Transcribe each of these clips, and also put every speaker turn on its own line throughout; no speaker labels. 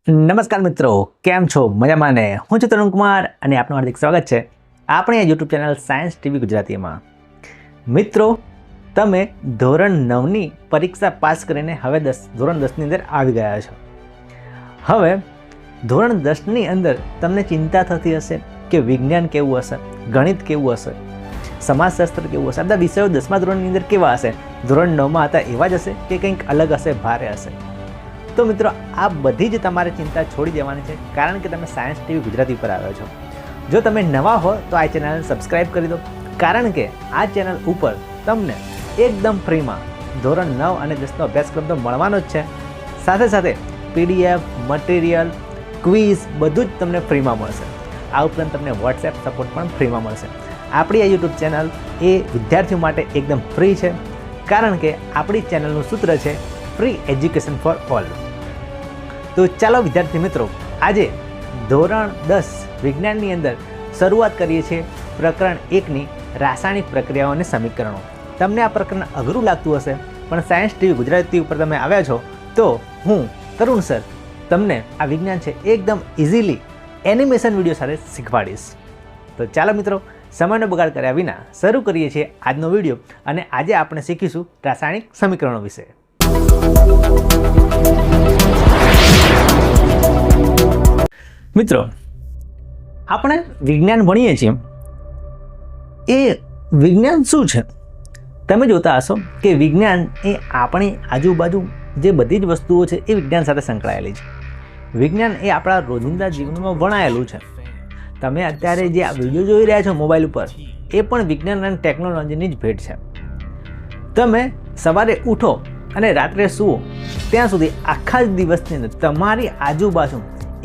નમસ્કાર મિત્રો, કેમ છો? મજામાં ને? હું છું તરુણ કુમાર અને આપનું હાર્દિક સ્વાગત છે આપણી યુટ્યુબ ચેનલ સાયન્સ ટીવી ગુજરાતીમાં. મિત્રો, તમે ધોરણ 9ની પરીક્ષા પાસ કરીને હવે ધોરણ 10ની અંદર આવી ગયા છો. હવે ધોરણ 10ની અંદર તમને ચિંતા થતી હશે કે વિજ્ઞાન કેવું હશે, ગણિત કેવું હશે, સમાજશાસ્ત્ર કેવું હશે, આ બધા વિષયો 10મા ધોરણની અંદર કેવા હશે, ધોરણ 9માં હતા એવા જ હશે કે કંઈક અલગ હશે, ભારે હશે. તો મિત્રો, આ બધી જ તમારે ચિંતા છોડી દેવાની છે, કારણ કે તમે સાયન્સ ટીવી ગુજરાતી પર આવ્યા છો. જો તમે નવા હો તો આ ચેનલને સબસ્ક્રાઈબ કરી દો, કારણ કે આ ચેનલ ઉપર તમને એકદમ ફ્રીમાં ધોરણ 9 અને 10નો અભ્યાસક્રમ તો મળવાનો જ છે. સાથે સાથે PDF, મટીરિયલ, ક્વિઝ બધું જ તમને ફ્રીમાં મળશે. આ ઉપરાંત તમને વોટ્સએપ સપોર્ટ પણ ફ્રીમાં મળશે. આપણી આ યુટ્યુબ ચેનલ એ વિદ્યાર્થીઓ માટે એકદમ ફ્રી છે, કારણ કે આપણી ચેનલનું સૂત્ર છે ફ્રી એજ્યુકેશન ફોર ઓલ. તો ચાલો વિદ્યાર્થી મિત્રો, આજે ધોરણ 10 વિજ્ઞાનની અંદર શરૂઆત કરીએ છીએ પ્રકરણ 1ની રાસાયણિક પ્રક્રિયાઓ અને સમીકરણો. તમને આ પ્રકરણ અઘરું લાગતું હશે, પણ સાયન્સ ટીવી ગુજરાતી ઉપર તમે આવ્યા છો તો હું તરુણ સર તમને આ વિજ્ઞાન છે એકદમ ઇઝીલી એનિમેશન વિડીયો સાથે શીખવાડીશ. તો ચાલો મિત્રો, સમયનો બગાડ કર્યા વિના શરૂ કરીએ છીએ આજનો વિડીયો, અને આજે આપણે શીખીશું રાસાયણિક સમીકરણો વિશે. મિત્રો, આપણે વિજ્ઞાન ભણીએ છીએ, એ વિજ્ઞાન શું છે? તમે જોતા હશો કે વિજ્ઞાન એ આપણી આજુબાજુ જે બધી જ વસ્તુઓ છે એ વિજ્ઞાન સાથે સંકળાયેલી છે. વિજ્ઞાન એ આપણા રોજિંદા જીવનમાં વણાયેલું છે. તમે અત્યારે જે આ વિડીયો જોઈ રહ્યા છો મોબાઈલ ઉપર, એ પણ વિજ્ઞાન અને ટેકનોલોજીની જ ભેટ છે. તમે સવારે ઉઠો અને રાત્રે સૂવો ત્યાં સુધી આખા જ દિવસની અંદર તમારી આજુબાજુ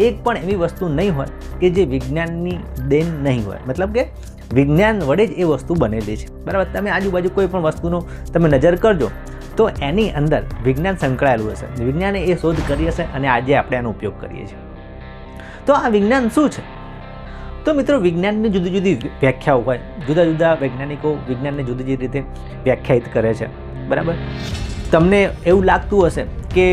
એક પણ એવી વસ્તુ નહીં હોય કે જે વિજ્ઞાનની દેન નહીં હોય. મતલબ કે વિજ્ઞાન વડે જ એ વસ્તુ બનેલી છે, બરાબર? તમે આજુબાજુ કોઈ પણ વસ્તુનો તમે નજર કરજો તો એની અંદર વિજ્ઞાન સંકળાયેલું હશે. વિજ્ઞાને એ શોધ કરી હશે અને આજે આપણે એનો ઉપયોગ કરીએ છીએ. તો આ વિજ્ઞાન શું છે? તો મિત્રો, વિજ્ઞાનની જુદી જુદી વ્યાખ્યાઓ હોય. જુદા જુદા વૈજ્ઞાનિકો વિજ્ઞાનને જુદી જુદી રીતે વ્યાખ્યાયિત કરે છે, બરાબર? તમને એવું લાગતું હશે કે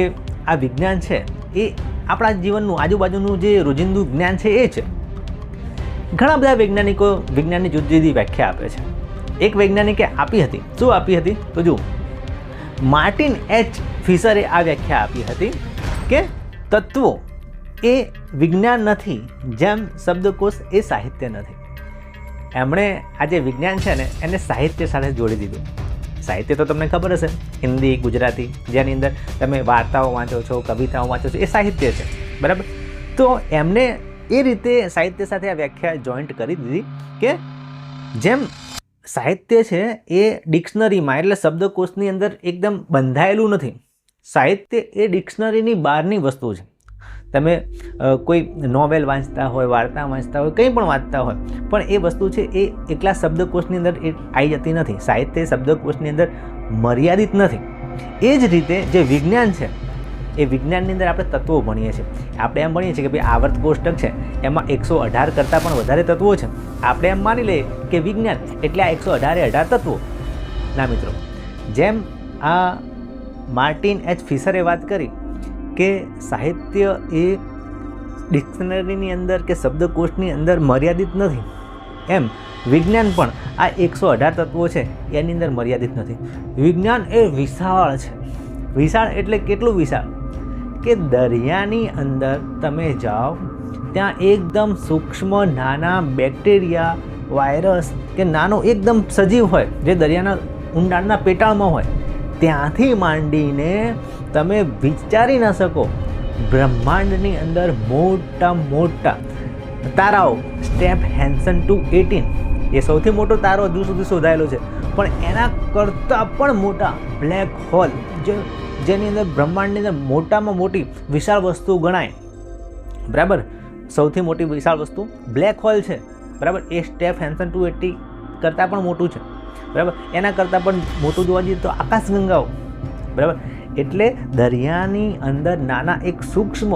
આ વિજ્ઞાન છે એ આપણા જીવનનું આજુબાજુનું જે રોજિંદુ જ્ઞાન છે એ છે. ઘણા બધા વૈજ્ઞાનિકો વિજ્ઞાનની જુદી જુદી વ્યાખ્યા આપે છે. એક વૈજ્ઞાનિકે આપી હતી. શું આપી હતી? તો જુઓ, માર્ટિન એચ ફિશરે આ વ્યાખ્યા આપી હતી કે તત્વો એ વિજ્ઞાન નથી, જેમ શબ્દકોશ એ સાહિત્ય નથી. એમણે આ જે વિજ્ઞાન છે ને એને સાહિત્ય સાથે જોડી દીધું. સાહિત્ય તો તમને ખબર હશે, હિન્દી, ગુજરાતી, જેની અંદર તમે વાર્તાઓ વાંચો છો, કવિતાઓ વાંચો છો, એ સાહિત્ય છે, બરાબર? તો એમને એ રીતે સાહિત્ય સાથે આ વ્યાખ્યા જોઈન્ટ કરી દીધી કે જેમ સાહિત્ય છે એ ડિક્શનરીમાં એટલે શબ્દકોશની અંદર એકદમ બંધાયેલું નથી. સાહિત્ય એ ડિક્શનરીની બહારની વસ્તુ છે. તમે કોઈ નોવેલ વાંચતા હોય, વાર્તા વાંચતા હોય, કંઈ પણ વાંચતા હોય, પણ એ વસ્તુ છે એ એકલા શબ્દકોશની અંદર એ આવી જતી નથી. સાહિત્ય શબ્દકોશની અંદર મર્યાદિત નથી. એ જ રીતે જે વિજ્ઞાન છે એ વિજ્ઞાનની અંદર આપણે તત્વો ભણીએ છીએ. આપણે એમ ભણીએ છીએ કે ભાઈ આવર્ત કોષ્ટક છે એમાં 118 કરતાં પણ વધારે તત્વો છે. આપણે એમ માની લઈએ કે વિજ્ઞાન એટલે આ 118 તત્વો. ના મિત્રો, જેમ આ માર્ટિન એચ ફિશરે વાત કરી કે સાહિત્ય એ ડિક્શનરીની અંદર કે શબ્દકોશની અંદર મર્યાદિત નથી, એમ વિજ્ઞાન પણ આ 118 તત્વો છે એની અંદર મર્યાદિત નથી. વિજ્ઞાન એ વિશાળ છે. વિશાળ એટલે કેટલું વિશાળ કે દરિયાની અંદર તમે જાઓ ત્યાં એકદમ સૂક્ષ્મ નાના બેક્ટેરિયા, વાયરસ કે નાનો એકદમ સજીવ હોય જે દરિયાના ઊંડાણના પેટાળમાં હોય, ત્યાંથી માંડીને તમે વિચારી ન શકો બ્રહ્માંડની અંદર મોટા મોટા તારાઓ, સ્ટેપ હેન્સન 218 એ સૌથી મોટો તારો હજુ સુધી શોધાયેલો છે, પણ એના કરતાં પણ મોટા બ્લેક હોલ જેની અંદર બ્રહ્માંડની અંદર મોટામાં મોટી વિશાળ વસ્તુ ગણાય, બરાબર? સૌથી મોટી વિશાળ વસ્તુ બ્લેક હોલ છે, બરાબર? એ સ્ટેપ હેન્સન 280 કરતાં પણ મોટું છે, બરાબર? એના કરતાં પણ મોટું જોવા જઈએ તો આકાશગંગાઓ, બરાબર? એટલે દરિયાની અંદર નાના એક સૂક્ષ્મ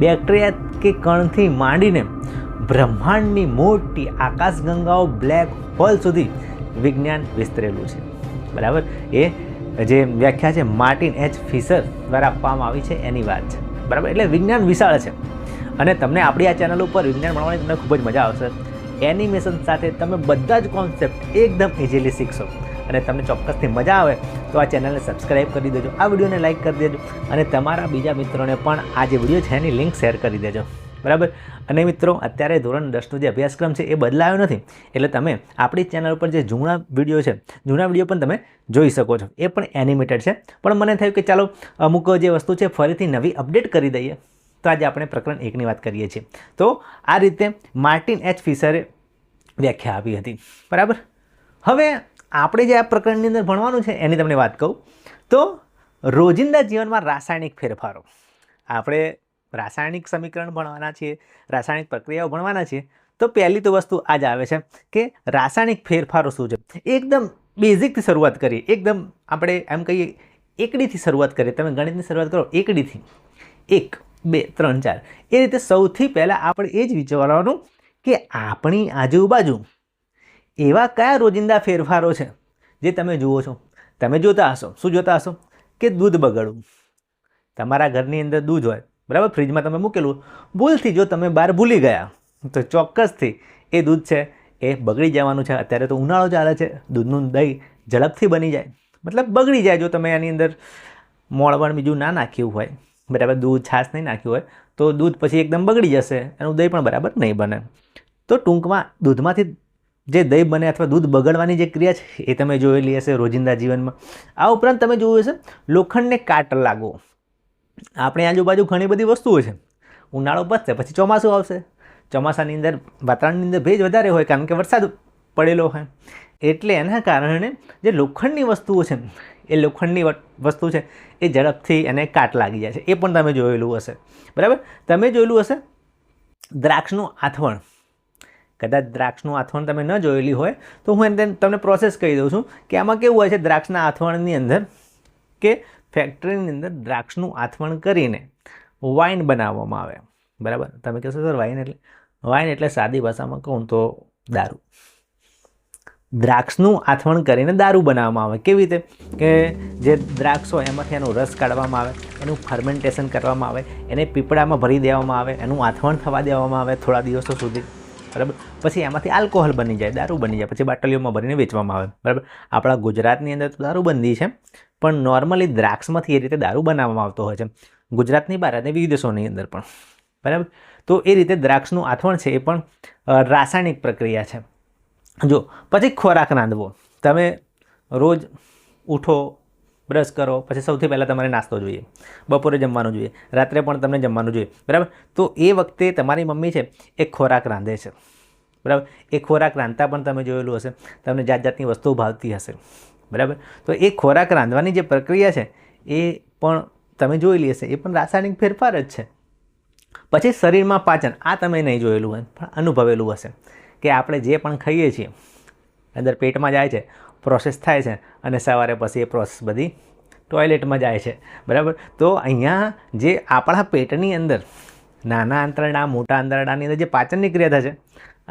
બેક્ટેરિયા કે કણથી માંડીને બ્રહ્માંડની મોટી આકાશગંગાઓ, બ્લેક હોલ સુધી વિજ્ઞાન વિસ્તરેલું છે, બરાબર? એ જે વ્યાખ્યા છે માર્ટિન એચ ફિશર દ્વારા આપવામાં આવી છે એની વાત છે, બરાબર. એટલે વિજ્ઞાન વિશાળ છે અને તમને આપણી આ ચેનલ ઉપર વિજ્ઞાન ભણવાની તમને ખૂબ જ મજા આવશે. એનિમેશન સાથે તમે બધા જ કોન્સેપ્ટ એકદમ ઇઝીલી શીખશો અને તમને ચોક્કસથી મજા આવે તો આ ચેનલને સબસ્ક્રાઈબ કરી દેજો, આ વિડીયોને લાઇક કરી દેજો અને તમારા બીજા મિત્રોને પણ આ જે વિડીયો છે એની લિંક શેર કરી દેજો, બરાબર. અને મિત્રો, અત્યારે ધોરણ 10નો જે અભ્યાસક્રમ છે એ બદલાયો નથી, એટલે તમે આપણી ચેનલ ઉપર જે જૂના વિડીયો છે, જૂના વિડીયો પણ તમે જોઈ શકો છો. એ પણ એનિમેટેડ છે, પણ મને થયું કે ચાલો અમુક જે વસ્તુ છે ફરીથી નવી અપડેટ કરી દઈએ. તો આજે આપણે પ્રકરણ 1ની વાત કરીએ છીએ. તો આ રીતે માર્ટિન એચ ફિશરે વ્યાખ્યા આપી હતી, બરાબર. હવે આપણે જે આ પ્રકરણની અંદર ભણવાનું છે એની તમને વાત કહું તો રોજિંદા જીવનમાં રાસાયણિક ફેરફારો. આપણે રાસાયણિક સમીકરણ ભણવાના છીએ, રાસાયણિક પ્રક્રિયાઓ ભણવાના છીએ. તો પહેલી તો વસ્તુ આ જ આવે છે કે રાસાયણિક ફેરફારો શું છે. એકદમ બેઝિકથી શરૂઆત કરીએ, એકદમ આપણે એમ કહીએ એકડીથી શરૂઆત કરીએ. તમે ગણિતની શરૂઆત કરો એકડીથી, 1 2 3 4, એ રીતે સૌથી પહેલાં આપણે એ જ વિચારવાનું કે આપણી આજુબાજુ એવા કયા રોજિંદા ફેરફારો છે જે તમે જુઓ છો. તમે જોતા હશો, શું જોતા હશો કે દૂધ બગડવું. તમારા ઘરની અંદર દૂધ હોય, બરાબર, ફ્રીજમાં તમે મૂકેલું, ભૂલથી જો તમે બહાર ભૂલી ગયા તો ચોક્કસથી એ દૂધ છે એ બગડી જવાનું છે. અત્યારે તો ઉનાળો ચાલે છે, દૂધનું દહીં ઝડપથી બની જાય, મતલબ બગડી જાય. જો તમે એની અંદર મોળવણ બીજું ના નાખ્યું હોય, બરાબર, દૂધ છાશ નહીં નાખ્યું હોય તો દૂધ પછી એકદમ બગડી જશે, એનું દહીં પણ બરાબર નહીં બને. તો ટૂંકમાં દૂધમાંથી જે દહીં બને અથવા દૂધ બગડવાની જે ક્રિયા છે એ તમે જોયેલી હશે રોજિંદા જીવનમાં. આ ઉપરાંત તમે જોયું હશે લોખંડને કાટ લાગવો. આપણી આજુબાજુ ઘણી બધી વસ્તુઓ છે. ઉનાળો પતશે પછી ચોમાસું આવશે. ચોમાસાની અંદર વાતાવરણની અંદર ભેજ વધારે હોય કારણ કે વરસાદ પડેલો હોય, એટલે એના કારણે જે લોખંડની વસ્તુઓ છે એ લોખંડની વસ્તુ છે એ ઝડપથી એને કાટ લાગી જાય છે. એ પણ તમે જોયેલું હશે, બરાબર. તમે જોયેલું હશે દ્રાક્ષનું આથવણ. કદાચ દ્રાક્ષનું આથવણ તમે ન જોયેલી હોય તો હું એને તમને પ્રોસેસ કહી દઉં છું કે આમાં કેવું હોય છે. દ્રાક્ષના આથવણની અંદર કે ફેક્ટરીની અંદર દ્રાક્ષનું આથવણ કરીને વાઇન બનાવવામાં આવે, બરાબર. તમે કહેશો સર વાઇન એટલે સાદી ભાષામાં કહું તો દારૂ. દ્રાક્ષનું આથવણ કરીને દારૂ બનાવવામાં આવે. કેવી રીતે કે જે દ્રાક્ષ હોય એમાંથી એનો રસ કાઢવામાં આવે, એનું ફર્મેન્ટેશન કરવામાં આવે, એને પીપળામાં ભરી દેવામાં આવે, એનું આથવણ થવા દેવામાં આવે થોડા દિવસો સુધી, બરાબર. પછી એમાંથી આલ્કોહોલ બની જાય, દારૂ બની જાય, પછી બાટલીઓમાં ભરીને વેચવામાં આવે, બરાબર. આપણા ગુજરાતની અંદર તો દારૂબંધી છે, પણ નોર્મલી દ્રાક્ષમાંથી એ રીતે દારૂ બનાવવામાં આવતો હોય છે, ગુજરાતની બહાર અને વિદેશોની અંદર પણ, બરાબર. તો એ રીતે દ્રાક્ષનું આથવણ છે એ પણ રાસાયણિક પ્રક્રિયા છે. જો પછી ખોરાક રાંધવો. તમે રોજ ઉઠો, બ્રશ કરો, પછી સૌથી પહેલાં તમારે નાસ્તો જોઈએ, બપોરે જમવાનું જોઈએ, રાત્રે પણ તમને જમવાનું જોઈએ, બરાબર. તો એ વખતે તમારી મમ્મી છે એ ખોરાક રાંધે છે, બરાબર. એ ખોરાક રાંધતા પણ તમે જોયેલું હશે, તમને જાત જાતની વસ્તુઓ ભાવતી હશે, બરાબર. તો એ ખોરાક રાંધવાની જે પ્રક્રિયા છે એ પણ તમે જોયેલી હશે, એ પણ રાસાયણિક ફેરફાર જ છે. પછી શરીરમાં પાચન. આ તમે નહીં જોયેલું હોય પણ અનુભવેલું હશે કે આપણે જે પણ ખાઈએ છીએ અંદર પેટમાં જાય છે, પ્રોસેસ થાય છે અને સવારે પછી એ પ્રોસેસ બધી ટોયલેટમાં જાય છે, બરાબર. તો અહીંયા જે આપણા પેટની અંદર નાના આંતરડા, મોટા આંતરડાની અંદર જે પાચનની ક્રિયા થશે,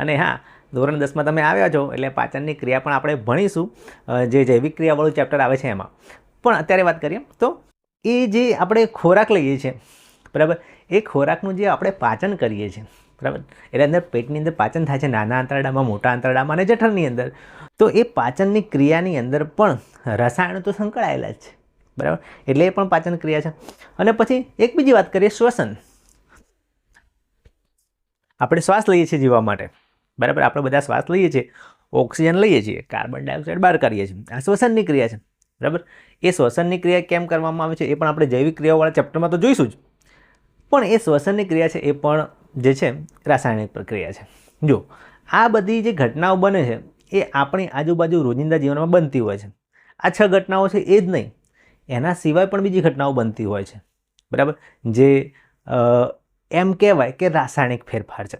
અને હા, ધોરણ 10માં તમે આવ્યા છો એટલે પાચનની ક્રિયા પણ આપણે ભણીશું, જે જૈવિક ક્રિયાવાળું ચેપ્ટર આવે છે એમાં. પણ અત્યારે વાત કરીએ તો એ જે આપણે ખોરાક લઈએ છીએ, બરાબર, એ ખોરાકનું જે આપણે પાચન કરીએ છીએ, બરાબર, એટલે અંદર પેટની અંદર પાચન થાય છે, નાના આંતરડામાં, મોટા આંતરડામાં અને જઠરની અંદર. તો એ પાચનની ક્રિયાની અંદર પણ રસાયણો તો સંકળાયેલા જ છે, બરાબર. એટલે એ પણ પાચન ક્રિયા છે. અને પછી એક બીજી વાત કરીએ, શ્વસન. આપણે શ્વાસ લઈએ છીએ જીવવા માટે, બરાબર. આપણે બધા શ્વાસ લઈએ છીએ, ઓક્સિજન લઈએ છીએ, કાર્બન ડાયોક્સાઇડ બહાર કરીએ છીએ. આ શ્વસનની ક્રિયા છે, બરાબર. એ શ્વસનની ક્રિયા કેમ કરવામાં આવે છે એ પણ આપણે જૈવિક ક્રિયાવાળા ચેપ્ટરમાં તો જોઈશું જ, પણ એ શ્વસનની ક્રિયા છે એ પણ જે છે રાસાયણિક પ્રક્રિયા છે. જો આ બધી જે ઘટનાઓ બને છે એ આપણી આજુબાજુ રોજિંદા જીવનમાં બનતી હોય છે. આ 6 ઘટનાઓ છે એ જ નહીં, એના સિવાય પણ બીજી ઘટનાઓ બનતી હોય છે, બરાબર, જે એમ કહેવાય કે રાસાયણિક ફેરફાર છે.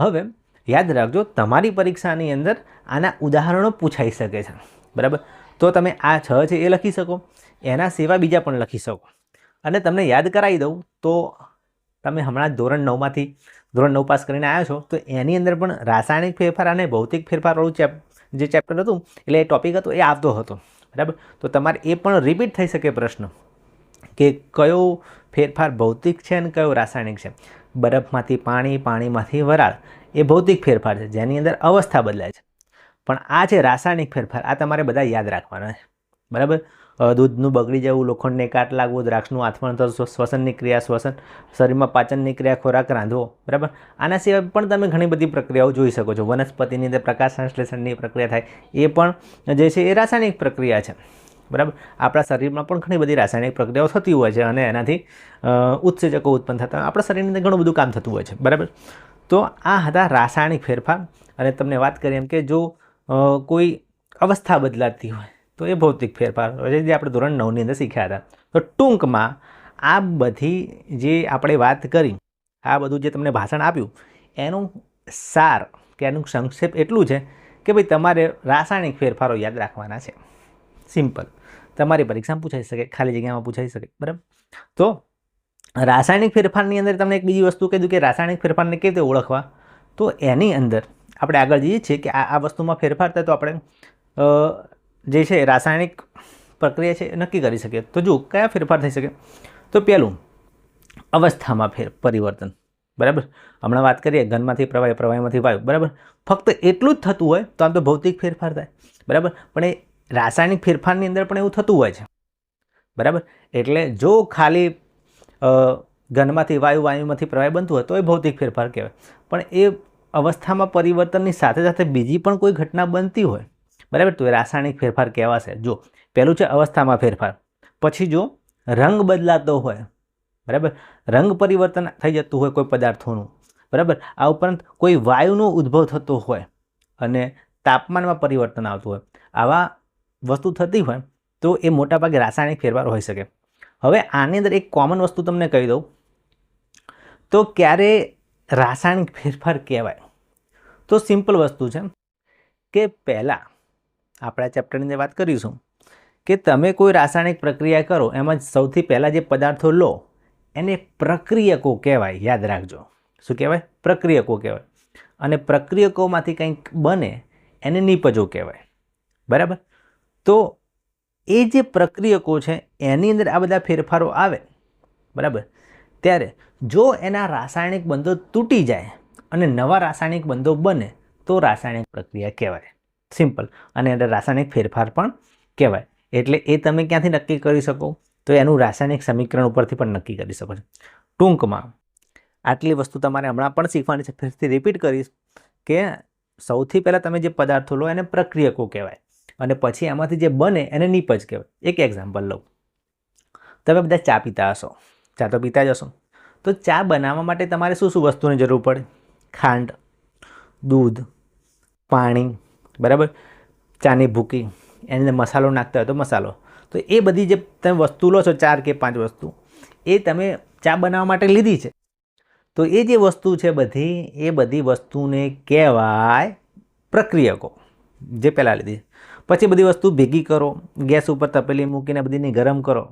હવે યાદ રાખજો, તમારી પરીક્ષાની અંદર આના ઉદાહરણો પૂછાઈ શકે છે, બરાબર. તો તમે આ 6 છે એ લખી શકો, એના સિવાય બીજા પણ લખી શકો. અને તમને યાદ કરાવી દઉં તો તમે હમણાં ધોરણ 9માંથી ધોરણ 9 પાસ કરીને આવ્યા છો તો એની અંદર પણ રાસાયણિક ફેરફાર અને ભૌતિક ફેરફારવાળું જે ચેપ્ટર હતું એટલે એ ટોપિક હતો એ આવતો હતો, બરાબર. તો તમારે એ પણ રિપીટ થઈ શકે પ્રશ્ન કે કયો ફેરફાર ભૌતિક છે અને કયો રાસાયણિક છે? બરફમાંથી પાણી, પાણીમાંથી વરાળ એ ભૌતિક ફેરફાર છે જેની અંદર અવસ્થા બદલાય છે. પણ આ છે રાસાયણિક ફેરફાર, આ તમારે બધા યાદ રાખવાના છે. બરાબર. દૂધનું બગડી જવું, લોખંડને કાટ લાગવું, દ્રાક્ષનું આથમણ થતું, શ્વસનની ક્રિયા, શ્વસન, શરીરમાં પાચનની ક્રિયા, ખોરાક રાંધવો. બરાબર. આના સિવાય પણ તમે ઘણી બધી પ્રક્રિયાઓ જોઈ શકો છો. વનસ્પતિની અંદર પ્રકાશ સંશ્લેષણની પ્રક્રિયા થાય, એ પણ જે છે એ રાસાયણિક પ્રક્રિયા છે. બરાબર. આપણા શરીરમાં પણ ઘણી બધી રાસાયણિક પ્રક્રિયાઓ થતી હોય છે અને એનાથી ઉત્સેચકો ઉત્પન્ન થતા હોય, આપણા શરીરની અંદર ઘણું બધું કામ થતું હોય છે. બરાબર. તો આ હતા રાસાયણિક ફેરફાર. અને તમને વાત કરી એમ કે જો કોઈ અવસ્થા બદલાતી હોય તો એ ભૌતિક ફેરફાર હોય છે, જે આપણે ધોરણ 9ની અંદર શીખ્યા હતા. તો ટૂંકમાં આ બધી જે આપણે વાત કરી, આ બધું જે તમને ભાષણ આપ્યું, એનું સાર કે એનું સંક્ષેપ એટલું છે કે ભાઈ તમારે રાસાયણિક ફેરફારો યાદ રાખવાના છે. સિમ્પલ. તમારી પરીક્ષામાં પૂછાઈ શકે, ખાલી જગ્યામાં પૂછાઈ શકે. બરાબર. તો રાસાયણિક ફેરફારની અંદર તમને એક બીજી વસ્તુ કીધું કે રાસાયણિક ફેરફારને કેવી રીતે ઓળખવા. તો એની અંદર આપણે આગળ જઈએ છીએ કે આ વસ્તુમાં ફેરફાર થાય તો આપણે જે છે રાસાયણિક પ્રક્રિયા છે એ નક્કી કરી શકીએ. તો જો કયા ફેરફાર થઈ શકે. તો પહેલું અવસ્થામાં પરિવર્તન. બરાબર. હમણાં વાત કરીએ ઘનમાંથી પ્રવાહી, પ્રવાહીમાંથી વાયુ. બરાબર. ફક્ત એટલું જ થતું હોય તો આમ તો ભૌતિક ફેરફાર થાય. બરાબર. પણ એ રાસાયણિક ફેરફારની અંદર પણ એવું થતું હોય છે. બરાબર. એટલે જો ખાલી ઘનમાંથી વાયુ, વાયુમાંથી પ્રવાહી બનતું હોય તો એ ભૌતિક ફેરફાર કહેવાય. પણ એ અવસ્થામાં પરિવર્તનની સાથે સાથે બીજી પણ કોઈ ઘટના બનતી હોય, બરાબર, તો એ રાસાયણિક ફેરફાર કહેવાશે. જો પહેલું છે અવસ્થામાં ફેરફાર. પછી જો રંગ બદલાતો હોય, બરાબર, રંગ પરિવર્તન થઈ જતું હોય કોઈ પદાર્થોનું, બરાબર, આ ઉપરાંત કોઈ વાયુનો ઉદ્ભવ થતો હોય અને તાપમાનમાં પરિવર્તન આવતું હોય, આવા વસ્તુ થતી હોય તો એ મોટાભાગે રાસાયણિક ફેરફાર હોઈ શકે. હવે આની અંદર એક કોમન વસ્તુ તમને કહી દઉં, તો ક્યારે રાસાયણિક ફેરફાર કહેવાય. તો સિમ્પલ વસ્તુ છે કે પહેલાં આપણા ચેપ્ટરની અંદર વાત કરીશું કે તમે કોઈ રાસાયણિક પ્રક્રિયા કરો, એમાં સૌથી પહેલાં જે પદાર્થો લો એને પ્રક્રિયકો કહેવાય. યાદ રાખજો. શું કહેવાય? પ્રક્રિયકો કહેવાય. અને પ્રક્રિયકોમાંથી કંઈક બને એને નિપજો કહેવાય. બરાબર. તો એ જે પ્રક્રિયકો છે એની અંદર આ બધા ફેરફારો આવે, બરાબર, ત્યારે જો એના રાસાયણિક બંધો તૂટી જાય અને નવા રાસાયણિક બંધો બને તો રાસાયણિક પ્રક્રિયા કહેવાય. સિમ્પલ. અને અંદર રાસાયણિક ફેરફાર પણ કહેવાય. એટલે એ તમે ક્યાંથી નક્કી કરી શકો? તો એનું રાસાયણિક સમીકરણ ઉપરથી પણ નક્કી કરી શકો છો. ટૂંકમાં આટલી વસ્તુ તમારે હમણાં પણ શીખવાની છે. ફરીથી રિપીટ કરીશ કે સૌથી પહેલાં તમે જે પદાર્થો લો એને પ્રક્રિયકો કહેવાય અને પછી એમાંથી જે બને એને નિપજ કહેવાય. એક એક્ઝામ્પલ લઉં. તમે બધા ચા પીતા હશો, ચા તો પીતા જ હશો. તો ચા બનાવવા માટે તમારે શું શું વસ્તુની જરૂર પડે? ખાંડ, દૂધ, પાણી, બરાબર, ચાની ભૂકી, એની અંદર મસાલો નાખતા હોય તો મસાલો. તો એ બધી જે તમે વસ્તુ લો છો, 4 કે 5 વસ્તુ, એ તમે ચા બનાવવા માટે લીધી છે. તો એ જે વસ્તુ છે બધી, એ બધી વસ્તુને કહેવાય પ્રક્રિયકો, જે પહેલાં લીધી. પછી બધી વસ્તુ ભેગી કરો, ગેસ ઉપર તપેલી મૂકીને બધીને ગરમ કરો,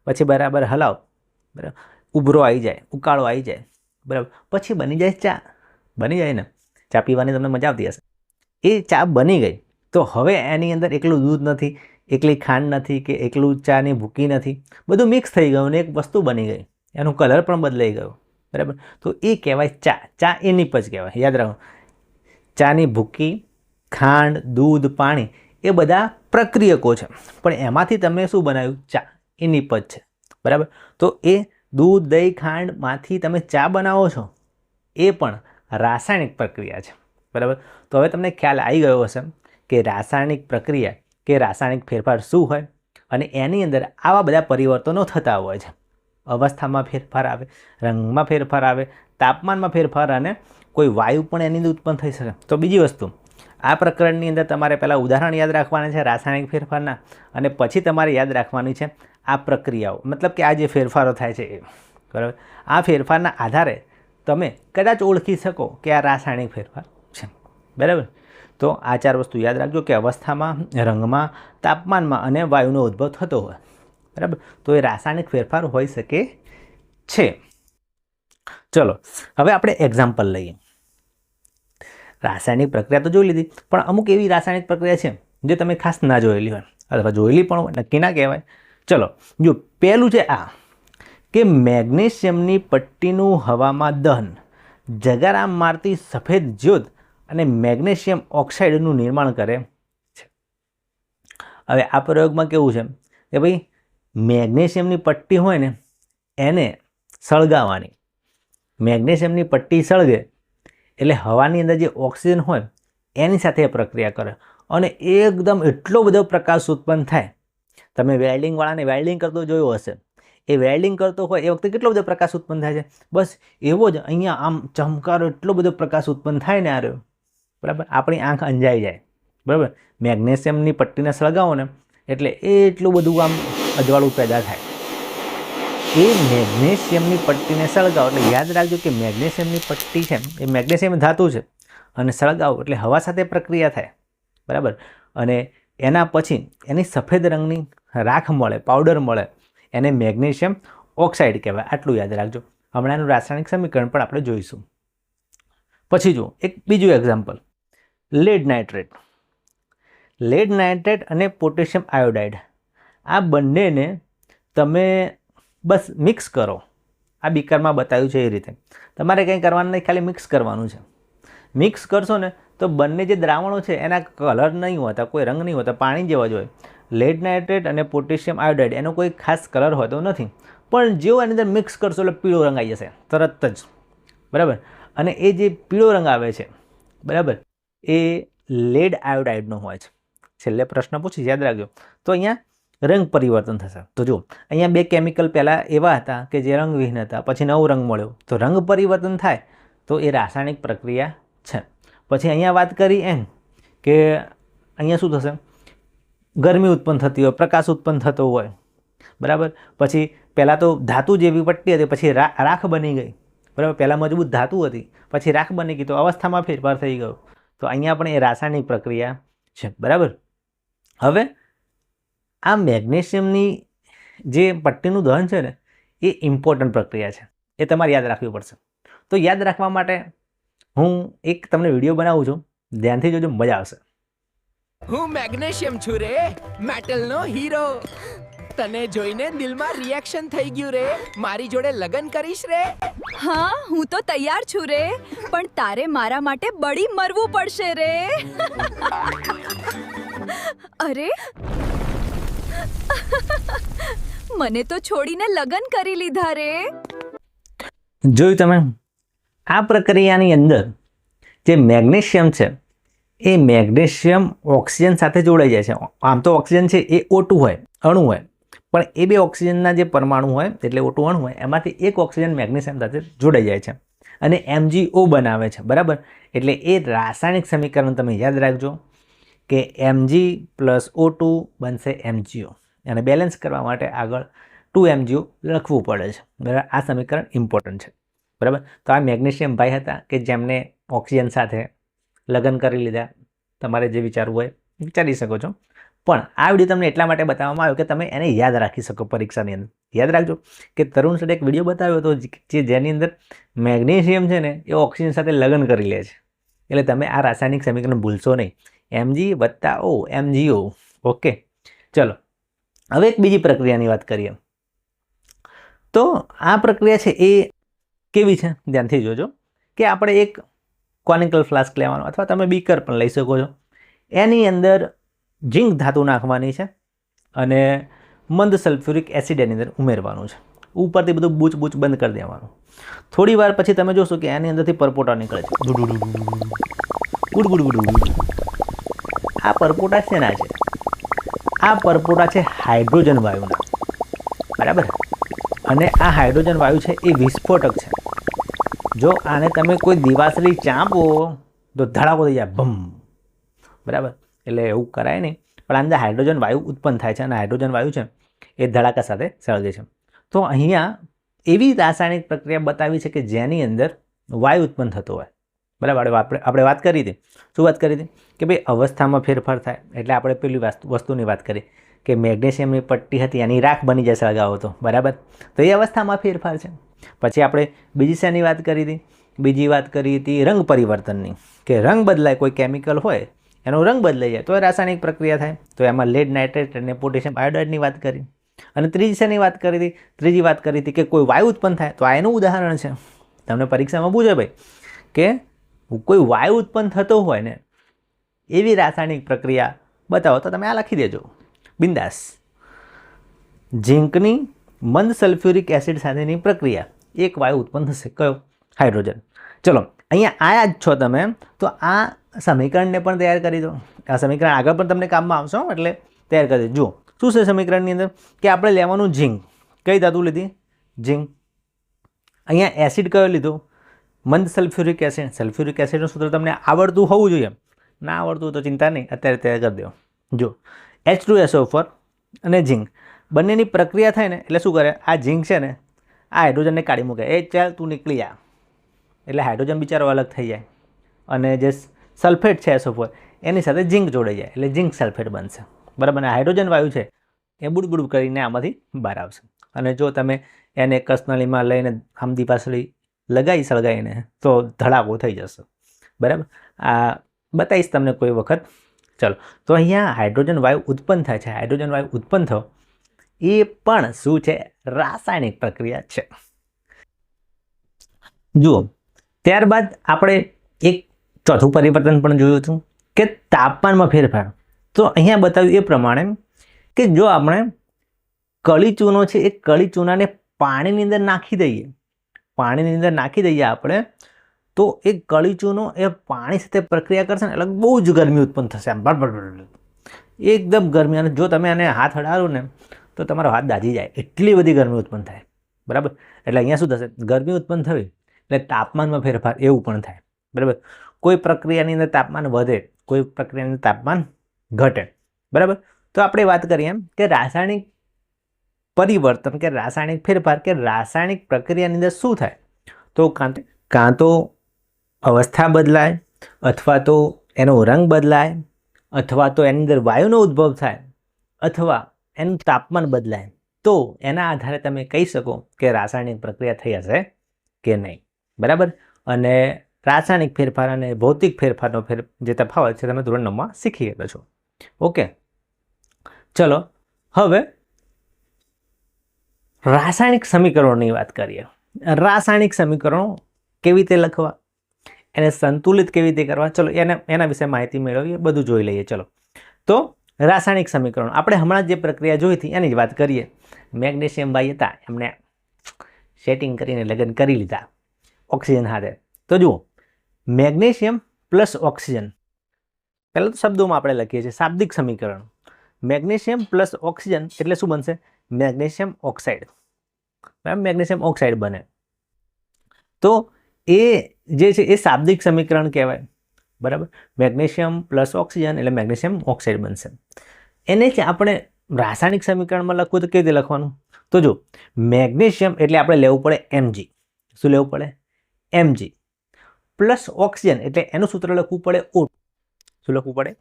પછી બરાબર હલાવો, બરાબર, ઉભરો આવી જાય, ઉકાળો આવી જાય, બરાબર, પછી બની જાય ચા. બની જાય ને? ચા પીવાની તમને મજા આવતી હશે. એ ચા બની ગઈ તો હવે એની અંદર એકલું દૂધ નથી, એકલી ખાંડ નથી કે એકલું ચાની ભૂકી નથી, બધું મિક્સ થઈ ગયું ને એક વસ્તુ બની ગઈ, એનો કલર પણ બદલાઈ ગયો. બરાબર. તો એ કહેવાય ચા. ચા એ નિપજ કહેવાય. યાદ રાખો. ચાની ભૂકી, ખાંડ, દૂધ, પાણી એ બધા પ્રક્રિયકો છે, પણ એમાંથી તમે શું બનાવ્યું? ચા. એ નિપજ છે. બરાબર. તો એ દૂધ, દહીં, ખાંડમાંથી તમે ચા બનાવો છો, એ પણ રાસાયણિક પ્રક્રિયા છે. બરાબર. તો હવે તમને ખ્યાલ આવી ગયો હશે કે રાસાયણિક પ્રક્રિયા કે રાસાયણિક ફેરફાર શું હોય અને એની અંદર આવા બધા પરિવર્તનો થતા હોય છે. અવસ્થામાં ફેરફાર આવે, રંગમાં ફેરફાર આવે, તાપમાનમાં ફેરફાર અને કોઈ વાયુ પણ એની અંદર ઉત્પન્ન થઈ શકે. તો બીજી વસ્તુ, આ પ્રકરણની અંદર તમારે પહેલાં ઉદાહરણ યાદ રાખવાના છે રાસાયણિક ફેરફારના, અને પછી તમારે યાદ રાખવાની છે આ પ્રક્રિયાઓ, મતલબ કે આ જે ફેરફારો થાય છે એ. બરાબર. આ ફેરફારના આધારે તમે કદાચ ઓળખી શકો કે આ રાસાયણિક ફેરફાર છે. બરાબર. તો આ 4 વસ્તુ યાદ રાખજો કે અવસ્થામાં, રંગમાં, તાપમાનમાં અને વાયુનો ઉદ્ભવ થતો હોય, બરાબર, તો એ રાસાયણિક ફેરફાર હોઈ શકે છે. ચલો હવે આપણે એક્ઝામ્પલ લઈએ. રાસાયણિક પ્રક્રિયા તો જોઈ લીધી, પણ અમુક એવી રાસાયણિક પ્રક્રિયા છે જે તમે ખાસ ના જોયેલી હોય અથવા જોયેલી પણ હોય, નક્કી ના કહેવાય. ચલો જો પહેલું છે આ કે મેગ્નેશિયમની પટ્ટીનું હવામાં દહન જગારામ મારતી સફેદ જ્યોત અને મેગ્નેશિયમ ઓક્સાઇડનું નિર્માણ કરે છે. હવે આ પ્રયોગમાં કેવું છે કે ભાઈ મેગ્નેશિયમની પટ્ટી હોય ને એને સળગાવવાની. મેગ્નેશિયમની પટ્ટી સળગે એટલે હવાની અંદર જે ઓક્સિજન હોય એની સાથે પ્રક્રિયા કરે અને એકદમ એટલો બધો પ્રકાશ ઉત્પન્ન થાય. તમે વેલ્ડિંગવાળાને વેલ્ડિંગ કરતો જોયો હશે. એ વેલ્ડિંગ કરતો હોય એ વખતે કેટલો બધો પ્રકાશ ઉત્પન્ન થાય છે. બસ એવો જ અહીંયા આમ ચમકારો એટલો બધો પ્રકાશ ઉત્પન્ન થાય ને આર્યો, બરાબર, આપણી આંખ અંજાઈ જાય. બરાબર, મેગ્નેશિયમની પટ્ટીને સળગાવો ને એટલે એટલું બધું આમ અજવાળું પેદા થાય. એ મેગ્નેશિયમની પટ્ટીને સળગાવો એટલે યાદ રાખજો કે મેગ્નેશિયમની પટ્ટી છે એ મેગ્નેશિયમ ધાતુ છે અને સળગાવો એટલે હવા સાથે પ્રક્રિયા થાય. બરાબર, અને એના પછી એની સફેદ રંગની રાખ મળે, પાવડર મળે, એને મેગ્નેશિયમ ઓક્સાઇડ કહેવાય. આટલું યાદ રાખજો. હમણાંનું રાસાયણિક સમીકરણ પણ આપણે જોઈશું. પછી જુઓ એક બીજું example, lead nitrate. Lead nitrate અને પોટેશિયમ આયોડાઇડ આ બંનેને તમે બસ મિક્સ કરો. આ બીકરમાં બતાવ્યું છે એ રીતે. તમારે કંઈ કરવાનું નહીં, ખાલી મિક્સ કરવાનું છે. મિક્સ કરશો ને તો બંને જે દ્રાવણો છે એના કલર નહીં હોતા, કોઈ રંગ નહીં હોતા, પાણી જેવા જ હોય. લેડ નાઇટ્રેટ અને પોટેશિયમ આયોડાઇડ એનો કોઈ ખાસ કલર હોતો નથી, પણ જેવો એની અંદર મિક્સ કરશો એટલે પીળો રંગ આવી જશે તરત જ. બરાબર, અને એ જે પીળો રંગ આવે છે, બરાબર, એ લેડ આયોડાઇડનો હોય છે. છેલ્લે પ્રશ્ન પૂછી યાદ રાખજો. તો અહીંયા રંગ પરિવર્તન થશે. તો જો અહીંયા બે કેમિકલ પહેલાં એવા હતા કે જે રંગવિહીન હતા, પછી નવો રંગ મળ્યો, તો રંગ પરિવર્તન થાય તો એ રાસાયણિક પ્રક્રિયા છે. પછી અહીંયા વાત કરી એમ કે અહીંયા શું થશે, ગરમી ઉત્પન્ન થતી હોય, પ્રકાશ ઉત્પન્ન થતો હોય. બરાબર, પછી પહેલાં તો ધાતુ જેવી પટ્ટી હતી, પછી રાખ બની ગઈ. બરાબર, પહેલાં મજબૂત ધાતુ હતી, પછી રાખ બની ગઈ, તો અવસ્થામાં ફેરફાર થઈ ગયો. તો અહીંયા પણ એ રાસાયણિક પ્રક્રિયા છે. બરાબર, હવે આ મેગ્નેશિયમની જે પટ્ટીનું દહન છે ને એ ઇમ્પોર્ટન્ટ પ્રક્રિયા છે, એ તમારે યાદ રાખવી પડશે. તો યાદ રાખવા માટે હું એક તમને વિડીયો બનાવું છું, ધ્યાનથી જોજો, મજા આવશે.
હું મેગ્નેશિયમ છું રે, મેટલનો હીરો. તને જોઈને દિલમાં રિએક્શન થઈ ગયું રે. મારી જોડે લગન કરીશ રે?
હા, હું તો તૈયાર છું રે, પણ તારે મારા માટે બળી મરવું પડશે રે. અરે, મને તો છોડીને લગન કરી લીધા રે.
જોયું તમે, આ પ્રક્રિયાની અંદર જે મેગ્નેશિયમ છે એ મેગ્નેશિયમ ઓક્સિજન સાથે જોડાઈ જાય છે. આમ તો ઓક્સિજન છે એ O2 હોય, અણુ હોય, પણ એ બે ઓક્સિજનના જે પરમાણુ હોય એટલે O2 અણુ હોય એમાંથી એક ઓક્સિજન મેગ્નેશિયમ સાથે જોડાઈ જાય છે અને MgO બનાવે છે. બરાબર, એટલે એ રાસાયણિક સમીકરણ તમે યાદ રાખજો કે Mg + O2 બનશે MgO. અને બેલેન્સ કરવા માટે આગળ 2MgO લખવું પડે છે. બરાબર, આ સમીકરણ ઇમ્પોર્ટન્ટ છે. બરાબર, તો આ મેગ્નેશિયમ ભાઈ હતા કે જેમને ઓક્સિજન સાથે લગ્ન કરી લીધા. તમારે જે વિચારવું હોય વિચારી શકો છો, પણ આ વિડીયો તમને એટલા માટે બતાવવામાં આવ્યો કે તમે એને યાદ રાખી શકો પરીક્ષાની અંદર. યાદ રાખજો કે તરુણ સરે એક વિડીયો બતાવ્યો હતો જેની અંદર મેગ્નેશિયમ છે ને એ ઓક્સિજન સાથે લગ્ન કરી લે છે. એટલે તમે આ રાસાયણિક સમીકરણ ભૂલશો નહીં. Mg + O MgO. ઓકે, ચલો હવે એક બીજી પ્રક્રિયાની વાત કરીએ. તો આ પ્રક્રિયા છે એ કેવી છે ધ્યાનથી જોજો કે આપણે એક કોનિકલ ફ્લાસ્ક લેવાનો અથવા તમે બીકર પણ લઈ શકો છો. એની અંદર ઝીંક ધાતુ નાખવાની છે અને મંદ સલ્ફ્યુરિક એસિડ એની અંદર ઉમેરવાનું છે. ઉપરથી બધું બૂચ બંધ કરી દેવાનું. થોડી વાર પછી તમે જોશો કે એની અંદરથી પરપોટા નીકળે છે. આ પરપોટા શેના છે? આ પરપોટા છે હાઇડ્રોજન વાયુના. બરાબર, અને આ હાઇડ્રોજન વાયુ છે એ વિસ્ફોટક છે. જો આને તમે કોઈ દિવાસળી ચાંપો તો ધડાકો થઈ જાય, ભમ. બરાબર, એટલે એવું કરાય નહીં, પણ અંદર હાઇડ્રોજન વાયુ ઉત્પન્ન થાય છે અને હાઇડ્રોજન વાયુ છે એ ધડાકા સાથે સળગે છે. તો અહીંયા એવી રાસાયણિક પ્રક્રિયા બતાવી છે કે જેની અંદર વાયુ ઉત્પન્ન થતો હોય. બરાબર, આપણે વાત કરી હતી. શું વાત કરી હતી? કે ભાઈ અવસ્થામાં ફેરફાર થાય. એટલે આપણે પેલી વસ્તુની વાત કરી કે મેગ્નેશિયમની પટ્ટી હતી એની રાખ બની જાય સળગાવો તો. બરાબર, તો એ અવસ્થામાં ફેરફાર છે. પછી આપણે બીજી શેની વાત કરી હતી? બીજી વાત કરી હતી રંગ પરિવર્તનની, કે રંગ બદલાય, કોઈ કેમિકલ હોય એનો રંગ બદલાઈ જાય તો એ રાસાયણિક પ્રક્રિયા થાય. તો એમાં લેડ નાઇટ્રેટ અને પોટેશિયમ આયોડાઇડની વાત કરી. અને ત્રીજી શેની વાત કરી હતી? ત્રીજી વાત કરી હતી કે કોઈ વાયુ ઉત્પન્ન થાય, તો આ એનું ઉદાહરણ છે. તમને પરીક્ષામાં પૂછે ભાઈ કે કોઈ વાયુ ઉત્પન્ન થતો હોય ને એવી રાસાયણિક પ્રક્રિયા બતાવો, તો તમે આ લખી દેજો બિંદાસ. ઝીંકની મંદ સલ્ફ્યુરિક એસિડ સાથેની પ્રક્રિયા, એક વાયુ ઉત્પન્ન થશે. કયો? હાઇડ્રોજન. ચલો અહીંયા આયા જ છો તમે, તો આ સમીકરણને પણ તૈયાર કરી દો. આ સમીકરણ આગળ પણ તમને કામમાં આવશે એટલે તૈયાર કરી દો. જુઓ શું છે સમીકરણની અંદર કે આપણે લેવાનું ઝીંક. કઈ ધાતુ લીધી? ઝીંક. અહીંયા એસિડ કયો લીધો? મંદ સલ્ફ્યુરિક એસિડ. સલ્ફ્યુરિક એસિડનું સૂત્ર તમને આવડતું હોવું જોઈએ. ના આવડતું તો ચિંતા નહીં, અત્યારે તૈયાર કરી દો. જો H2SO4 અને ઝીંક બંનેની પ્રક્રિયા થાય ને એટલે શું કરે? આ ઝીંક છે ને આ હાઇડ્રોજનને કાઢી મૂકે. એ ચાલ તું નીકળી જા, એટલે હાઇડ્રોજન બિચારો અલગ થઈ જાય અને જે સલ્ફેટ છે SO4 એની સાથે ઝીંક જોડાઈ જાય એટલે ઝીંક સલ્ફેટ બનશે. બરાબર. અને હાઇડ્રોજન વાયુ છે એ બુડબુડ કરીને આમાંથી બહાર આવશે. અને જો તમે એને કસનળીમાં લઈને આમદી પાછળી લગાવી સળગાવીને તો ધડાકો થઈ જશે. બરાબર. આ બતાવીશ તમને કોઈ વખત. ચલો, તો અહીંયા હાઇડ્રોજન વાયુ ઉત્પન્ન થાય છે. હાઇડ્રોજન વાયુ ઉત્પન્ન થયો એ પણ શું છે? રાસાયણિક પ્રક્રિયા છે. જુઓ, ત્યારબાદ આપણે એક ચોથું પરિવર્તન પણ જોયું હતું કે તાપમાનમાં ફેરફાર. તો અહીંયા બતાવ્યું એ પ્રમાણે કે જો આપણે કળી ચૂનો છે એ કળી ચૂનાને પાણીની અંદર નાખી દઈએ, પાણીની અંદર નાખી દઈએ આપણે, તો એ કળી ચૂનો એ પાણી સાથે પ્રક્રિયા કરશે ને એટલે બહુ જ ગરમી ઉત્પન્ન થશે. આમ એકદમ ગરમી. અને જો તમે આને હાથ અડાડો ને તો તમારો હાથ દાઝી જાય, એટલી બધી ગરમી ઉત્પન્ન થાય. બરાબર. એટલે અહીંયા શું થશે? ગરમી ઉત્પન્ન થવી એટલે તાપમાનમાં ફેરફાર એવું પણ થાય. બરાબર. કોઈ પ્રક્રિયાની અંદર તાપમાન વધે, કોઈ પ્રક્રિયાની અંદર તાપમાન ઘટે. બરાબર. તો આપણે વાત કરીએ એમ કે રાસાયણિક પરિવર્તન કે રાસાયણિક ફેરફાર કે રાસાયણિક પ્રક્રિયાની અંદર શું થાય? તો કાં તો અવસ્થા બદલાય, અથવા તો એનો રંગ બદલાય, અથવા તો એની અંદર વાયુનો ઉદ્ભવ થાય, અથવા એનું તાપમાન બદલાય. તો એના આધારે તમે કહી શકો કે રાસાયણિક પ્રક્રિયા થઈ હશે કે નહીં. બરાબર. અને રાસાયણિક ફેરફાર અને ભૌતિક ફેરફારનો જે તફાવત છે તમે ધોરણ 9માં શીખી ગયા છો. ઓકે, ચલો હવે રાસાયણિક સમીકરણોની વાત કરીએ. રાસાયણિક સમીકરણો કેવી રીતે લખવા, એને સંતુલિત કેવી રીતે કરવા, ચલો એના વિશે માહિતી મેળવીએ, બધું જોઈ લઈએ. ચલો, તો રાસાયણિક સમીકરણો આપણે હમણાં જે પ્રક્રિયા જોઈ હતી એની જ વાત કરીએ. મેગ્નેશિયમ ભાઈ હતા, એમને સેટિંગ કરીને લગ્ન કરી લીધા ઓક્સિજન સાથે. તો જુઓ, મેગ્નેશિયમ પ્લસ ઓક્સિજન, પહેલાં તો શબ્દોમાં આપણે લખીએ છીએ શાબ્દિક સમીકરણ. મેગ્નેશિયમ પ્લસ ઓક્સિજન એટલે શું બનશે? Magnesium oxide. બરાબર. મેગ્નેશિયમ ઓક્સાઇડ બને. તો એ જે છે એ શાબ્દિક સમીકરણ કહેવાય. બરાબર. મેગ્નેશિયમ પ્લસ ઓક્સિજન એટલે મેગ્નેશિયમ ઓક્સાઇડ બનશે. એને જ આપણે રાસાયણિક સમીકરણમાં લખવું તો કેવી રીતે લખવાનું? તો જો મેગ્નેશિયમ એટલે આપણે લેવું પડે Mg. શું લેવું પડે? Mg પ્લસ ઓક્સિજન એટલે એનું સૂત્ર લખવું પડે O2. શું લખવું પડે?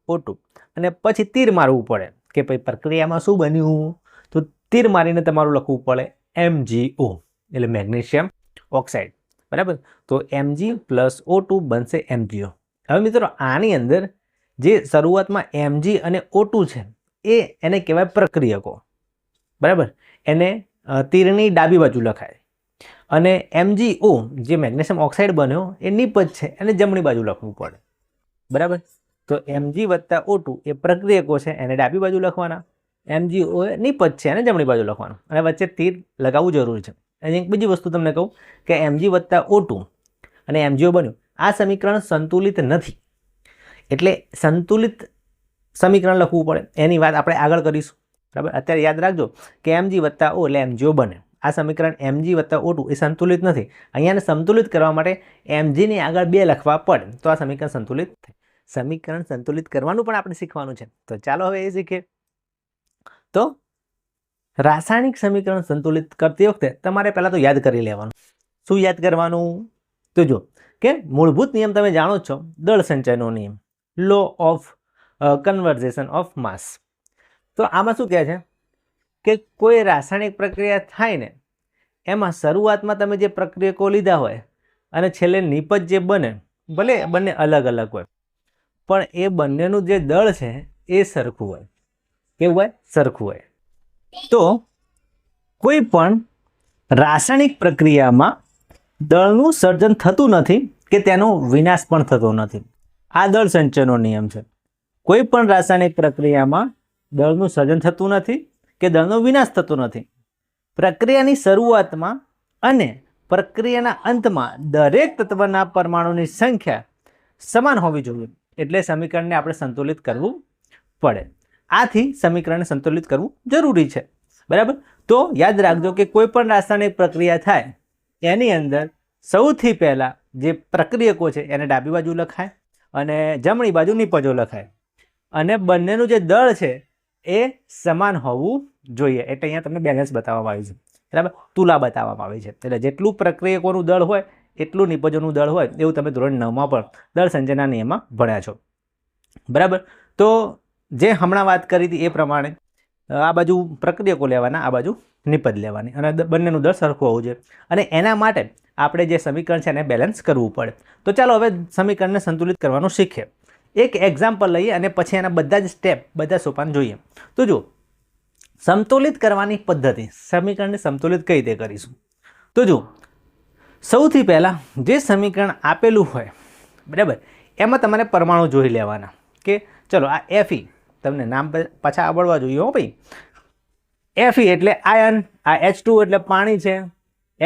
O2. અને પછી તીર મારવું પડે કે ભાઈ પ્રક્રિયામાં શું બન્યું, તો તીર મારીને તમારું લખવું પડે MgO એટલે મેગ્નેશિયમ ઓક્સાઇડ. બરાબર. તો Mg પ્લસ O2 બનશે MgO. હવે મિત્રો આની અંદર જે શરૂઆતમાં Mg અને O2 છે એને કહેવાય પ્રક્રિયકો. બરાબર. એને તીરની ડાબી બાજુ લખાય. અને MgO જે મેગ્નેશિયમ ઓક્સાઇડ બન્યો એ નિપજ છે, એને જમણી બાજુ લખવું પડે. બરાબર. તો Mg વત્તા O2 એ પ્રક્રિયકો છે, એને ડાબી બાજુ લખવાના. MgO એ નિપજ છે, એને જમણી બાજુ લખવાનું. અને વચ્ચે તીર લગાવવું જરૂરી છે. અને એક બીજી વસ્તુ તમને કહું કે Mg વત્તા O2 અને MgO બન્યું, આ સમીકરણ સંતુલિત નથી. એટલે સંતુલિત સમીકરણ લખવું પડે. એની વાત આપણે આગળ કરીશું. બરાબર. અત્યારે યાદ રાખજો કે Mg વત્તા O એટલે MgO બને. આ સમીકરણ Mg વત્તા O2 એ સંતુલિત નથી. અહીંયાને સંતુલિત કરવા માટે Mgની આગળ 2 લખવા પડે તો આ સમીકરણ સંતુલિત થાય. સમીકરણ સંતુલિત કરવાનું પણ આપણે શીખવાનું છે. તો ચાલો હવે એ શીખીએ. તો રાસાયણિક સમીકરણ સંતુલિત કરતી વખતે તમારે પહેલાં તો યાદ કરી લેવાનું. શું યાદ કરવાનું? તો જો કે મૂળભૂત નિયમ તમે જાણો છો, દળ સંચયનો નિયમ, law of conservation of mass. તો આમાં શું કહે છે કે કોઈ રાસાયણિક પ્રક્રિયા થાય ને એમાં શરૂઆતમાં તમે જે પ્રક્રિયકો લીધા હોય અને છેલ્લે નિપજ જે બને, ભલે બંને અલગ અલગ હોય, પણ એ બંનેનું જે દળ છે એ સરખું હોય. કેવું હોય? સરખું હોય. તો કોઈ પણ રાસાયણિક પ્રક્રિયામાં દળનું સર્જન થતું નથી કે તેનો વિનાશ પણ થતો નથી. આ દળ સંચયનો નિયમ છે. કોઈ પણ રાસાયણિક પ્રક્રિયામાં દળનું સર્જન થતું નથી કે દળનો વિનાશ થતો નથી. પ્રક્રિયાની શરૂઆતમાં અને પ્રક્રિયાના અંતમાં દરેક તત્વના પરમાણુની સંખ્યા સમાન હોવી જોઈએ. એટલે સમીકરણને આપણે સંતુલિત કરવું પડે. આથી સમીકરણને સંતુલિત કરવું જરૂરી છે. બરાબર. તો યાદ રાખજો કે કોઈ પણ રાસાયણિક પ્રક્રિયા થાય એની અંદર સૌથી પહેલાં જે પ્રક્રિયકો છે એને ડાબી બાજુ લખાય અને જમણી બાજુ નિપજો લખાય અને બંનેનું જે દળ છે એ સમાન હોવું જોઈએ. એટલે અહીંયા તમને બેલેન્સ બતાવવામાં આવ્યું છે. બરાબર. તુલા બતાવવામાં આવી છે. એટલે જેટલું પ્રક્રિયકોનું દળ હોય એટલું નિપજોનું દળ હોય એવું તમે ધોરણ 9માં પણ દળ સંચયના નિયમમાં ભણ્યા છો. બરાબર. તો જે હમણાં વાત કરી હતી એ પ્રમાણે આ બાજુ પ્રક્રિયકો લેવાના, આ બાજુ નિપજ લેવાની અને બંનેનું દળ સરખું હોવું જોઈએ. અને એના માટે આપણે જે સમીકરણ છે એને બેલેન્સ કરવું પડે. તો ચાલો હવે સમીકરણને સંતુલિત કરવાનું શીખીએ. એક એક્ઝામ્પલ લઈએ અને પછી એના બધા જ સ્ટેપ, બધા સોપાન જોઈએ. તો જો સંતુલિત કરવાની પદ્ધતિ, સમીકરણને સંતુલિત કઈ રીતે કરીશું? તો જો સૌથી પહેલાં જે સમીકરણ આપેલું હોય, બરાબર, એમાં તમારે પરમાણુ જોઈ લેવાના કે ચલો આ Fe, તમને નામ પાછા આવડવા જોઈએ હો ભાઈ. Fe એટલે આયન, આ H2 એટલે પાણી છે,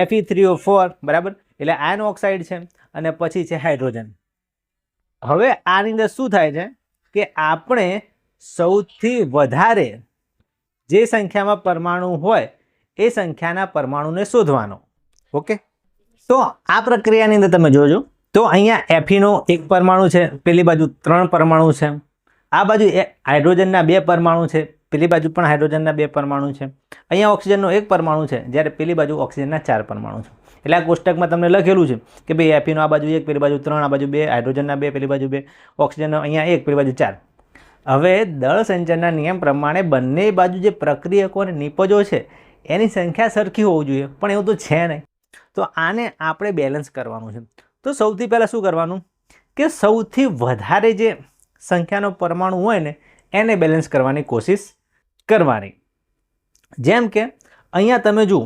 Fe3O4, બરાબર, એટલે આયન ઓક્સાઇડ છે અને પછી છે હાઇડ્રોજન. હવે આની અંદર શું થાય છે કે આપણે સૌથી વધારે જે સંખ્યામાં પરમાણુ હોય એ સંખ્યાના પરમાણુને શોધવાનો. ઓકે. તો આ પ્રક્રિયાની અંદર તમે જોજો તો અહીંયા Feનો એક પરમાણુ છે, પેલી બાજુ 3 પરમાણુ છે, આ બાજુ હાઇડ્રોજનના 2 પરમાણુ છે, પેલી બાજુ પણ હાઇડ્રોજનના 2 પરમાણુ છે, અહીંયા ઓક્સિજનનો 1 પરમાણુ છે, જ્યારે પેલી બાજુ ઓક્સિજનના 4 પરમાણુ છે. એટલે આ કોષ્ટકમાં તમને લખેલું છે કે ભાઈ Feનો આ બાજુ 1, પેલી બાજુ 3, આ બાજુ 2, હાઇડ્રોજનના 2, પેલી બાજુ 2, ઓક્સિજનનો અહીંયા 1, પેલી બાજુ 4. હવે દળ સંચયના નિયમ પ્રમાણે બંને બાજુ જે પ્રક્રિયકો અને નિપજો છે એની સંખ્યા સરખી હોવી જોઈએ, પણ એવું તો છે નહીં. તો આને આપણે બેલેન્સ કરવાનું છે. તો સૌથી પહેલાં શું કરવાનું કે સૌથી વધારે જે સંખ્યાનો પરમાણુ હોય ને એને બેલેન્સ કરવાની કોશિશ કરવાની. જેમ કે અહીંયા તમે જુઓ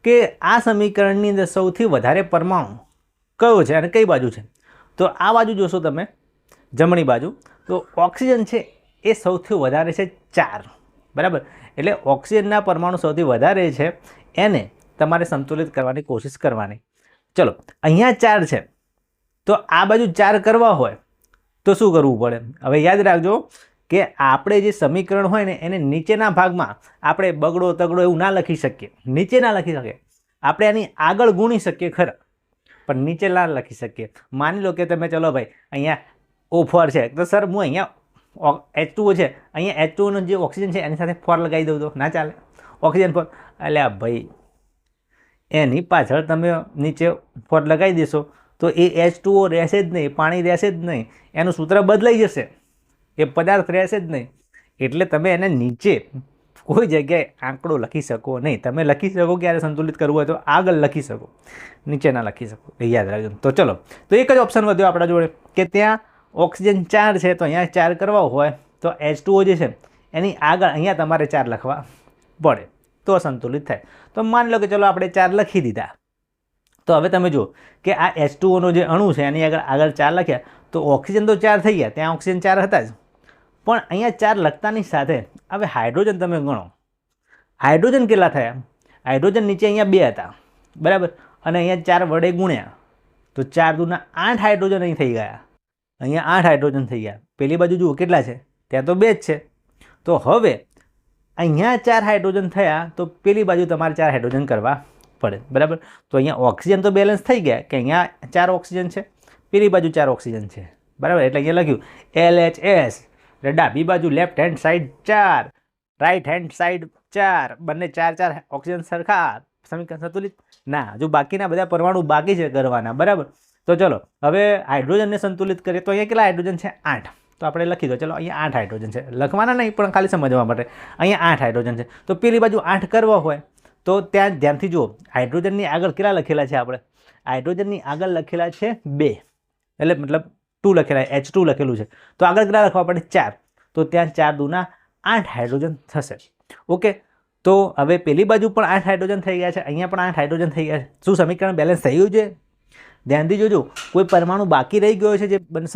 કે આ સમીકરણની અંદર સૌથી વધારે પરમાણુ કયો છે અને કઈ બાજુ છે? તો આ બાજુ જોશો તમે, જમણી બાજુ, તો ઓક્સિજન છે એ સૌથી વધારે છે 4. બરાબર. એટલે ઓક્સિજનના પરમાણુ સૌથી વધારે છે, એને તમારે સંતુલિત કરવાની કોશિશ કરવાની. ચલો અહીંયા 4 છે તો આ બાજુ 4 કરવા હોય તો શું કરવું પડે? હવે યાદ રાખજો કે આપણે જે સમીકરણ હોય ને એને નીચેના ભાગમાં આપણે બગડો તગડો એવું ના લખી શકીએ, નીચે ના લખી શકીએ. આપણે એની આગળ ગુણી શકીએ ખરા, પણ નીચે ના લખી શકીએ. માની લો કે તમે ચલો ભાઈ અહીંયા O4 છે તો સર હું અહીંયા H2O છે, અહીંયા H2O નો જે ઓક્સિજન છે એની સાથે 4 લગાવી દઉં તો ના ચાલે? ઓક્સિજન 4, એટલે ભાઈ એની પાછળ તમે નીચે 4 લગાવી દેશો તો એ H2O રહેશે જ નહીં, પાણી રહેશે જ નહીં, એનું સૂત્ર બદલાઈ જશે, એ પદાર્થ રહેશે જ નહીં. એટલે તમે એને નીચે કોઈ જગ્યાએ આંકડો લખી શકો નહીં. તમે લખી શકો ક્યારે સંતુલિત કરવું હોય તો આગળ લખી શકો, નીચે ના લખી શકો, એ યાદ રાખજો. તો ચલો, તો એક જ ઓપ્શન વધ્યો આપણા જોડે કે ત્યાં ઓક્સિજન 4 છે તો અહીંયા 4 કરવા હોય તો H2O જે છે એની આગળ અહીંયા તમારે 4 લખવા પડે તો સંતુલિત થાય. તો માની લો કે ચલો આપણે 4 લખી દીધા. તો હવે તમે જુઓ કે આ H2O નો જે અણુ છે એની આગળ 4 લખ્યા તો ઓક્સિજન તો 4 થઈ ગયા, ત્યાં ઓક્સિજન 4 હતા જ, પણ અહીંયા 4 લખતાની સાથે હવે હાઇડ્રોજન તમે ગણો. હાઇડ્રોજન કેટલા થયા? હાઇડ્રોજન નીચે અહીંયા 2 હતા, બરાબર, અને અહીંયા 4 વડે ગુણ્યા તો 4 દુના 8 હાઇડ્રોજન અહીં થઈ ગયા. અહીંયા 8 હાઇડ્રોજન થઈ ગયા. પેલી બાજુ જુઓ કેટલા છે? ત્યાં તો 2 જ છે. તો હવે અહીંયા 4 હાઇડ્રોજન થયા તો પેલી બાજુ તમારે 4 હાઇડ્રોજન કરવા પડે, બરાબર. તો અહીંયા ઓક્સિજન તો બેલેન્સ થઈ ગયા કે અહીંયા 4 ઓક્સિજન છે, પેલી બાજુ 4 ઓક્સિજન છે, બરાબર. એટલે અહીંયા લખ્યું LHS, એટલે ડાબી બાજુ left hand side 4, right hand side 4, બંને 4 ઓક્સિજન સરખા. સમીકરણ સંતુલિત ના? જો બાકીના બધા પરમાણુ બાકી છે કરવાના, બરાબર. તો ચલો હવે હાઇડ્રોજનને સંતુલિત કરીએ તો અહીંયા કેટલા હાઇડ્રોજન છે? 8. તો આપણે લખી દો, ચલો અહીંયા 8 હાઇડ્રોજન છે, લખવાના નહીં પણ ખાલી સમજવા માટે. અહીંયા 8 હાઇડ્રોજન છે તો પેલી બાજુ 8 કરવા હોય તો ત્યાં ધ્યાનથી જુઓ, હાઇડ્રોજનની આગળ કેટલા લખેલા છે? આપણે હાઇડ્રોજનની આગળ લખેલા છે 2, એટલે મતલબ 2 લખેલા, H2 લખેલું છે તો આગળ કેટલા લખવા પડે? 4. તો ત્યાં 4 દુના 8 હાઇડ્રોજન થશે. ઓકે. તો હવે પેલી બાજુ પણ 8 હાઇડ્રોજન થઈ ગયા છે, અહીંયા પણ 8 હાઇડ્રોજન થઈ ગયા છે. શું સમીકરણ બેલેન્સ થઈ ગયું છે? ધ્યાનથી જોજો, કોઈ પરમાણુ બાકી રહી ગયો છે જે બંને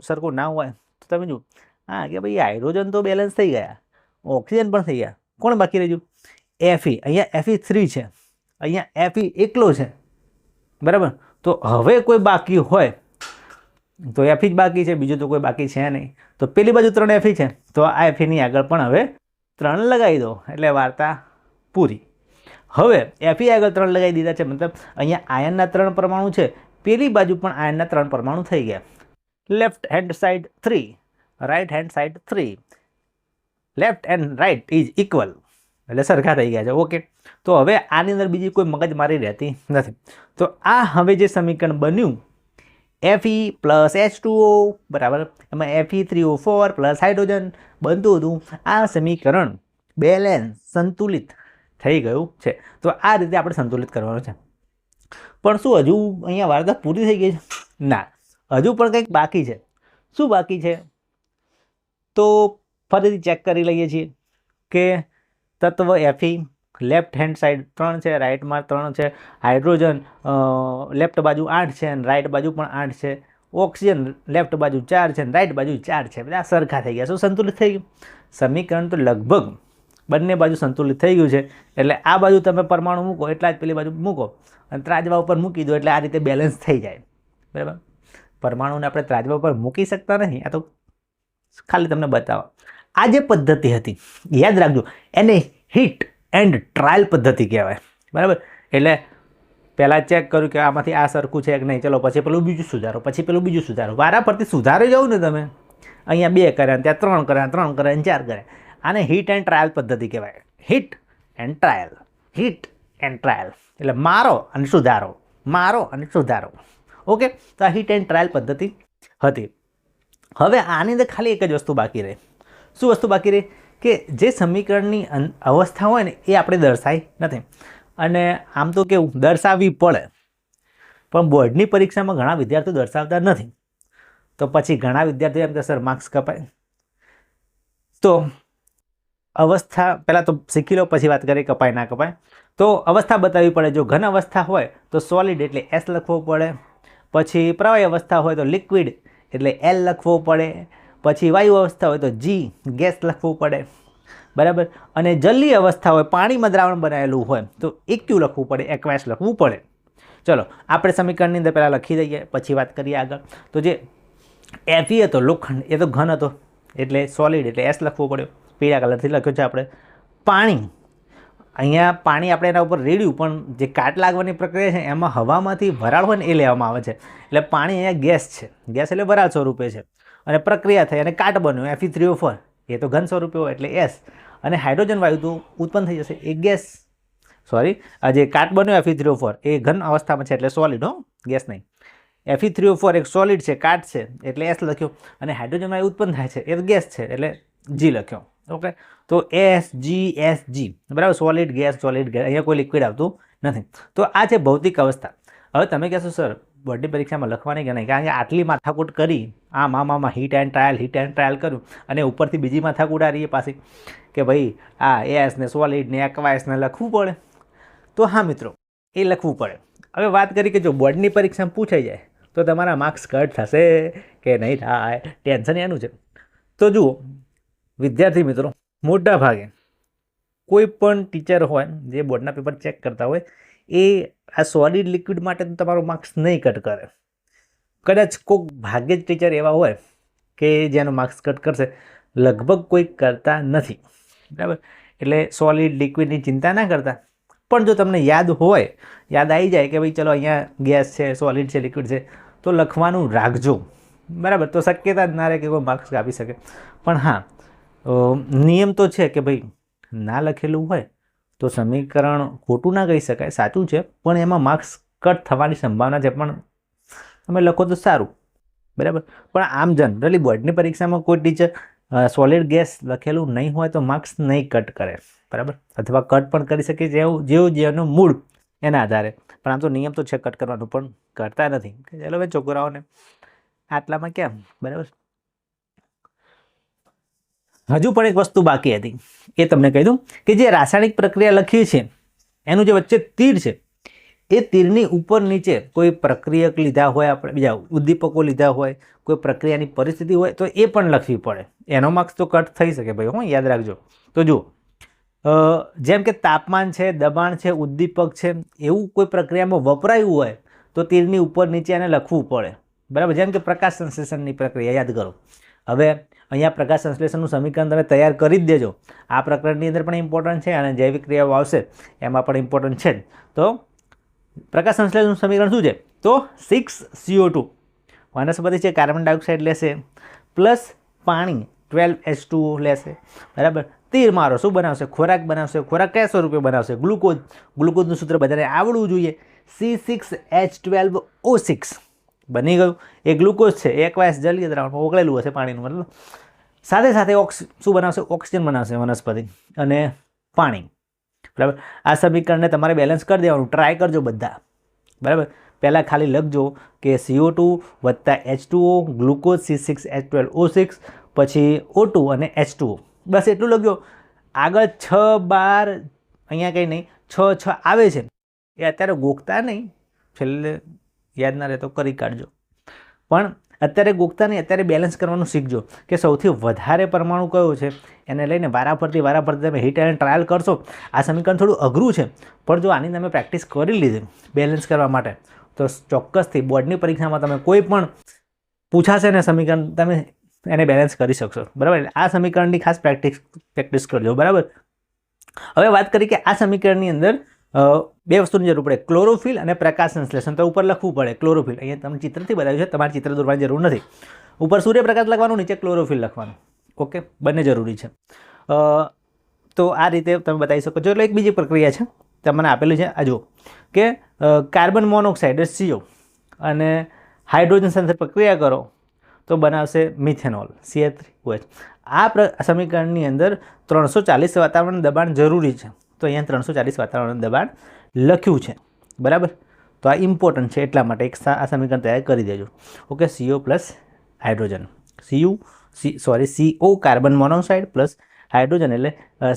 સરખો ના હોય તો તમે જુઓ, હા કે ભાઈ હાઇડ્રોજન તો બેલેન્સ થઈ ગયા, ઓક્સિજન પણ થઈ ગયા, કોણ બાકી રહી ગયું? Fe. અહીંયા Fe3 છે, અહીંયા Fe એકલો છે, બરાબર. તો હવે કોઈ બાકી હોય તો Fe જ બાકી છે, બીજું તો કોઈ બાકી છે નહીં. તો પેલી બાજુ 3 Fe છે, તો આ Feની આગળ પણ હવે 3 લગાવી દો એટલે વાર્તા પૂરી. હવે Fe આગળ 3 લગાવી દીધા છે, મતલબ અહીંયા આયનના 3 પરમાણુ છે, પેલી બાજુ પણ આયનના 3 પરમાણુ થઈ ગયા. Left hand side 3, right hand side 3, left and right is equal, એટલે સરખા થઈ ગયા છે. ઓકે, તો હવે આની અંદર બીજી કોઈ મગજમારી રહેતી નથી. તો આ હવે જે સમીકરણ બન્યું Fe પ્લસ H2O બરાબર, એમાં Fe3O4 પ્લસ હાઇડ્રોજન બનતું હતું, આ સમીકરણ બેલેન્સ સંતુલિત થઈ ગયું છે. તો આ રીતે આપણે સંતુલિત કરવાનું છે. પણ શું હજુ અહીંયા વાર્તા પૂરી થઈ ગઈ છે? ના, હજુ પણ કંઈક બાકી છે. શું બાકી છે? તો ફરીથી ચેક કરી લઈએ છીએ કે તત્વ Fe લેફ્ટ હેન્ડ સાઈડ 3 છે, રાઈટમાં 3 છે, હાઇડ્રોજન લેફ્ટ બાજુ 8 છે અને રાઈટ બાજુ પણ 8 છે, ઓક્સિજન લેફ્ટ બાજુ 4 છે અને રાઈટ બાજુ 4 છે, બધા સરખા થઈ ગયા. શું સંતુલિત થઈ ગયું? સમીકરણ તો લગભગ બંને બાજુ સંતુલિત થઈ ગયું છે. એટલે આ બાજુ તમે પરમાણુ મૂકો એટલા જ પેલી બાજુ મૂકો અને ત્રાજવા ઉપર મૂકી દો એટલે આ રીતે બેલેન્સ થઈ જાય, બરાબર. પરમાણુને આપણે ત્રાજવા ઉપર મૂકી શકતા નહીં, આ તો ખાલી તમને બતાવો. આ જે પદ્ધતિ હતી યાદ રાખજો, એને હિટ એન્ડ ટ્રાયલ પદ્ધતિ કહેવાય, બરાબર. એટલે પહેલાં ચેક કર્યું કે આમાંથી આ સરખું છે કે નહીં, ચલો પછી પેલું બીજું સુધારો, પછી પેલું બીજું સુધારો, વારા પરથી સુધારી જાઉં ને તમે. અહીંયા 2 કર્યા, ત્યાં 3 કર્યા, 3 કર્યા, 4 કર્યા. આને હિટ એન્ડ ટ્રાયલ પદ્ધતિ કહેવાય. Hit and trial, hit and trial એટલે મારો અને સુધારો, મારો અને સુધારો. ઓકે, તો આ હિટ એન્ડ ટ્રાયલ પદ્ધતિ હતી. હવે આની અંદર ખાલી એક જ વસ્તુ બાકી રહે. શું વસ્તુ બાકી રહે? કે જે સમીકરણની અવસ્થા હોય ને એ આપણે દર્શાવી નથી. અને આમ તો કેવું દર્શાવવી પડે, પણ બોર્ડની પરીક્ષામાં ઘણા વિદ્યાર્થીઓ દર્શાવતા નથી. તો પછી ઘણા વિદ્યાર્થીઓ એમ કે સર માર્ક્સ કપાય. તો અવસ્થા પહેલાં તો શીખી લો, પછી વાત કરીએ કપાય ના કપાય. તો અવસ્થા બતાવવી પડે. જો ઘન અવસ્થા હોય તો સોલિડ એટલે S લખવો પડે, પછી પ્રવાહી અવસ્થા હોય તો લિક્વિડ એટલે L લખવો પડે, પછી વાયુ અવસ્થા હોય તો G ગેસ લખવું પડે, બરાબર. અને જલીય અવસ્થા હોય, પાણીમાં દ્રાવણ બનાવેલું હોય તો EQ લખવું પડે, એક્વાસ લખવું પડે. ચલો આપણે સમીકરણની અંદર પહેલાં લખી દઈએ, પછી વાત કરીએ આગળ. તો જે Fe હતો લોખંડ, એ તો ઘન હતો એટલે સોલિડ એટલે S લખવું પડ્યો, પીળા કલરથી લખ્યો છે આપણે. પાણી, અહીંયા પાણી આપણે એના ઉપર રેડ્યું, પણ જે કાટ લાગવાની પ્રક્રિયા છે એમાં હવામાંથી વરાળ હોય ને એ લેવામાં આવે છે. એટલે પાણી અહીંયા ગેસ છે, ગેસ એટલે વરાળ સ્વરૂપે છે, અને પ્રક્રિયા થઈ અને કાટ બન્યો Fe3O4, એ તો ઘન સ્વરૂપે હોય એટલે S. અને હાઇડ્રોજન વાયુ તો ઉત્પન્ન થઈ જશે, એ ગેસ, સોરી, આ જે કાટ બન્યો Fe3O4 એ ઘન અવસ્થામાં છે એટલે સોલિડ, હો, ગેસ નહીં. Fe3O4 એક સોલિડ છે, કાટ છે એટલે S લખ્યો, અને હાઇડ્રોજન વાયુ ઉત્પન્ન થાય છે એ ગેસ છે એટલે G લખ્યો. ઓકે, તો SG, બરાબર, સોલિડ ગેસ, સોલિડ ગેસ, અહીંયા કોઈ લિક્વિડ આવતું નથી. તો આ છે ભૌતિક અવસ્થા. હવે તમે કહેશો સર બોર્ડની પરીક્ષામાં લખવાની કે નહીં, કારણ કે આટલી માથાકૂટ કરી, આમાં હિટ એન્ડ ટ્રાયલ કર્યું, અને ઉપરથી બીજી માથાકૂટ આ રહી પાછી કે ભાઈ આ એસ ને સોલિડ ને એક્વાયસ ને લખવું પડે. તો હા મિત્રો, એ લખવું પડે. હવે વાત કરી કે જો બોર્ડની પરીક્ષામાં પૂછાઈ જાય તો તમારા માર્ક્સ કટ થશે કે નહીં થાય, ટેન્શન એનું છે. તો જુઓ વિદ્યાર્થી મિત્રો, મોટા ભાગે કોઈ પણ ટીચર હોય જે બોર્ડના પેપર ચેક કરતા હોય એ આ સોલિડ લિક્વિડ માટે તો તમારો માર્ક્સ નહીં કટ કરે. કદાચ કોઈક ભાગ્યે જ ટીચર એવા હોય કે જેનો માર્ક્સ કટ કરશે, લગભગ કોઈ કરતા નથી, બરાબર. એટલે સોલિડ લિક્વિડની ચિંતા ના કરતા. પણ જો તમને યાદ હોય, યાદ આવી જાય કે ભાઈ ચલો અહીંયા ગેસ છે, સોલિડ છે, લિક્વિડ છે, તો લખવાનું રાખજો, બરાબર. તો શક્યતા જ ના રહે કે કોઈ માર્ક્સ કાપી શકે. પણ હા, નિયમ તો છે કે ભાઈ ના લખેલું હોય તો સમીકરણ ખોટું ના કહી શકાય, સાચું છે, પણ એમાં માર્ક્સ કટ થવાની સંભાવના છે. પણ તમે લખો તો સારું, બરાબર. પણ આમ જનરલી બોર્ડની પરીક્ષામાં કોઈ ટીચર સોલિડ ગેસ લખેલું નહીં હોય તો માર્ક્સ નહીં કટ કરે, બરાબર. અથવા કટ પણ કરી શકે જેનું મૂડ એના આધારે. પણ આમ તો નિયમ તો છે કટ કરવાનું, પણ કરતા નથી. ચાલો ભાઈ છોકરાઓને આટલામાં કેમ, બરાબર. હજુ પણ એક વસ્તુ બાકી હતી, એ તમને કહી દઉં કે જે રાસાયણિક પ્રક્રિયા લખી છે એનું જે વચ્ચે તીર છે એ તીરની ઉપર નીચે કોઈ પ્રક્રિયક લીધા હોય, આપણે બીજા ઉદ્દીપકો લીધા હોય, કોઈ પ્રક્રિયાની પરિસ્થિતિ હોય તો એ પણ લખવી પડે. એનો માર્ક્સ તો કટ થઈ શકે ભાઈ, હું યાદ રાખજો. તો જુઓ, જેમ કે તાપમાન છે, દબાણ છે, ઉદ્દીપક છે, એવું કોઈ પ્રક્રિયામાં વપરાયું હોય તો તીરની ઉપર નીચે એને લખવું પડે, બરાબર. જેમ કે પ્રકાશ સંશ્લેષણની પ્રક્રિયા યાદ કરો. હવે અહીંયા પ્રકાશ સંશ્લેષણનું સમીકરણ તમે તૈયાર કરી જ દેજો. આ પ્રકરણની અંદર પણ ઇમ્પોર્ટન્ટ છે અને જૈવિક ક્રિયાઓ આવશે એમાં પણ ઇમ્પોર્ટન્ટ છે જ. તો પ્રકાશ સંશ્લેષણનું સમીકરણ શું છે? તો 6CO2 વનસ્પતિ છે કાર્બન ડાયોક્સાઇડ લેશે પ્લસ પાણી 12H2O લેશે, બરાબર. તીર મારો શું બનાવશે? ખોરાક બનાવશે. ખોરાક કયા સ્વરૂપે બનાવશે? ગ્લુકોઝ. ગ્લુકોઝનું સૂત્ર બધાને આવડવું જોઈએ, C6H12O6 બની ગયું. એ ગ્લુકોઝ છે, એકવાયસ જલીય દ્રાવણમાં ઓગળેલું હશે પાણીનું, મતલબ સાથે સાથે શું બનાવશે? ઓક્સિજન બનાવશે વનસ્પતિ અને પાણી, બરાબર. આ સમીકરણને તમારે બેલેન્સ કરી દેવાનું, ટ્રાય કરજો બધા, બરાબર. પહેલાં ખાલી લખજો કે CO2 વત્તા H2O, ગ્લુકોઝ C6H12O6, પછી O2 અને H2O, બસ એટલું લખજો. આગળ 6, 12 અહીંયા કંઈ નહીં, 6 આવે છે એ અત્યારે ગોખતા નહીં, છેલ્લે યાદ ના રહે તો કરી કાઢજો, પણ અત્યારે ગોખતા નહીં, અત્યારે બેલેન્સ કરવાનું શીખજો કે સૌથી વધારે પરમાણુ કયો છે એને લઈને વારાફરતી તમે હિટ એન્ડ ટ્રાયલ કરશો. આ સમીકરણ થોડું અઘરું છે, પણ જો આની તમે પ્રેક્ટિસ કરી લીધી બેલેન્સ કરવા માટે તો ચોક્કસથી બોર્ડની પરીક્ષામાં તમે કોઈ પણ પૂછાશે ને સમીકરણ તમે એને બેલેન્સ કરી શકશો, બરાબર. આ સમીકરણની ખાસ પ્રેક્ટિસ કરજો, બરાબર. હવે વાત કરી કે આ સમીકરણની અંદર બે વસ્તુની જરૂર પડે, ક્લોરોફિલ અને પ્રકાશ સંશ્લેષણ. તો ઉપર લખવું પડે ક્લોરોફિલ, અહીંયા તમે ચિત્રથી બતાવ્યું છે, તમારે ચિત્ર દોરવાની જરૂર નથી. ઉપર સૂર્યપ્રકાશ લખવાનું, નીચે ક્લોરોફિલ લખવાનું, ઓકે, બંને જરૂરી છે. તો આ રીતે તમે બતાવી શકો છો. એટલે એક બીજી પ્રક્રિયા છે તમને આપેલી છે, આ જુઓ કે કાર્બન મોનોક્સાઇડ CO અને હાઇડ્રોજન સાથે પ્રક્રિયા કરો તો બનાવશે મિથેનોલ CH3OH. આ સમીકરણની અંદર 340 વાતાવરણ દબાણ જરૂરી છે, તો અહીંયા 340 વાતાવરણ દબાણ લખ્યું છે, બરાબર. તો આ ઇમ્પોર્ટન્ટ છે એટલા માટે આ સમીકરણ તૈયાર કરી દેજો, okay. CO plus hydrogen, CO carbon monoxide plus hydrogen એટલે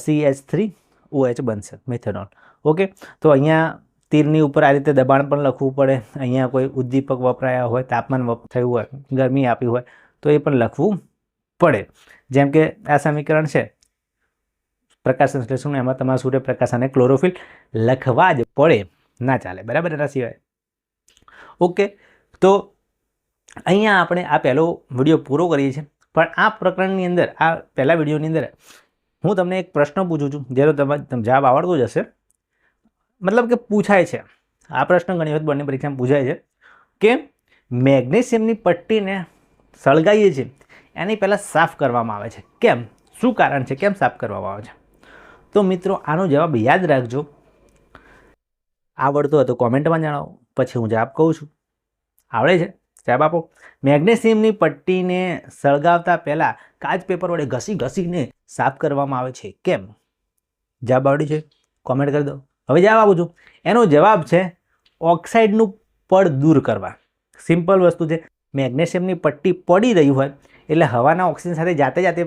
CH3OH બનશે મિથેનોલ, ઓકે. તો અહીંયા તીરની ઉપર આ રીતે દબાણ પણ લખવું પડે, અહીંયા કોઈ ઉદ્દીપક વપરાયા હોય, તાપમાન થયું હોય, ગરમી આપી હોય તો એ પણ લખવું પડે. જેમ કે આ સમીકરણ છે પ્રકાશ સંશ્લેષણ, એમાં તમારે સૂર્યપ્રકાશ અને ક્લોરોફિલ લખવા જ પડે, ના ચાલે, બરાબર. એના સિવાય ઓકે. તો અહીંયા આપણે આ પહેલો વિડીયો પૂરો કરીએ છીએ, પણ આ પ્રકરણની અંદર, આ પહેલા વિડીયોની અંદર હું તમને એક પ્રશ્ન પૂછું છું જેનો તમને જવાબ આવડતો જ હશે, મતલબ કે પૂછાય છે. આ પ્રશ્ન ઘણી વખત બોર્ડની પરીક્ષામાં પૂછાય છે કે મેગ્નેશિયમની પટ્ટીને સળગાવીએ છીએ એની પહેલાં સાફ કરવામાં આવે છે, કેમ? શું કારણ છે, કેમ સાફ કરવામાં આવે છે? તો મિત્રો આનો જવાબ યાદ રાખજો. આવડતો હોય તો કોમેન્ટમાં જણાવો, પછી હું જવાબ કહું છું. આવડે છે? જવાબ આપો. મેગ્નેશિયમની પટ્ટીને સળગાવતા પહેલાં કાચ પેપર વડે ઘસીને સાફ કરવામાં આવે છે, કેમ? જવાબ આવડી છે? કોમેન્ટ કરી દો. હવે જવાબ આપું છું. એનો જવાબ છે ઓક્સાઇડનું પડ દૂર કરવા. સિમ્પલ વસ્તુ છે. મેગ્નેશિયમની પટ્ટી પડી રહી હોય એટલે હવાના ઓક્સિજન સાથે જાતે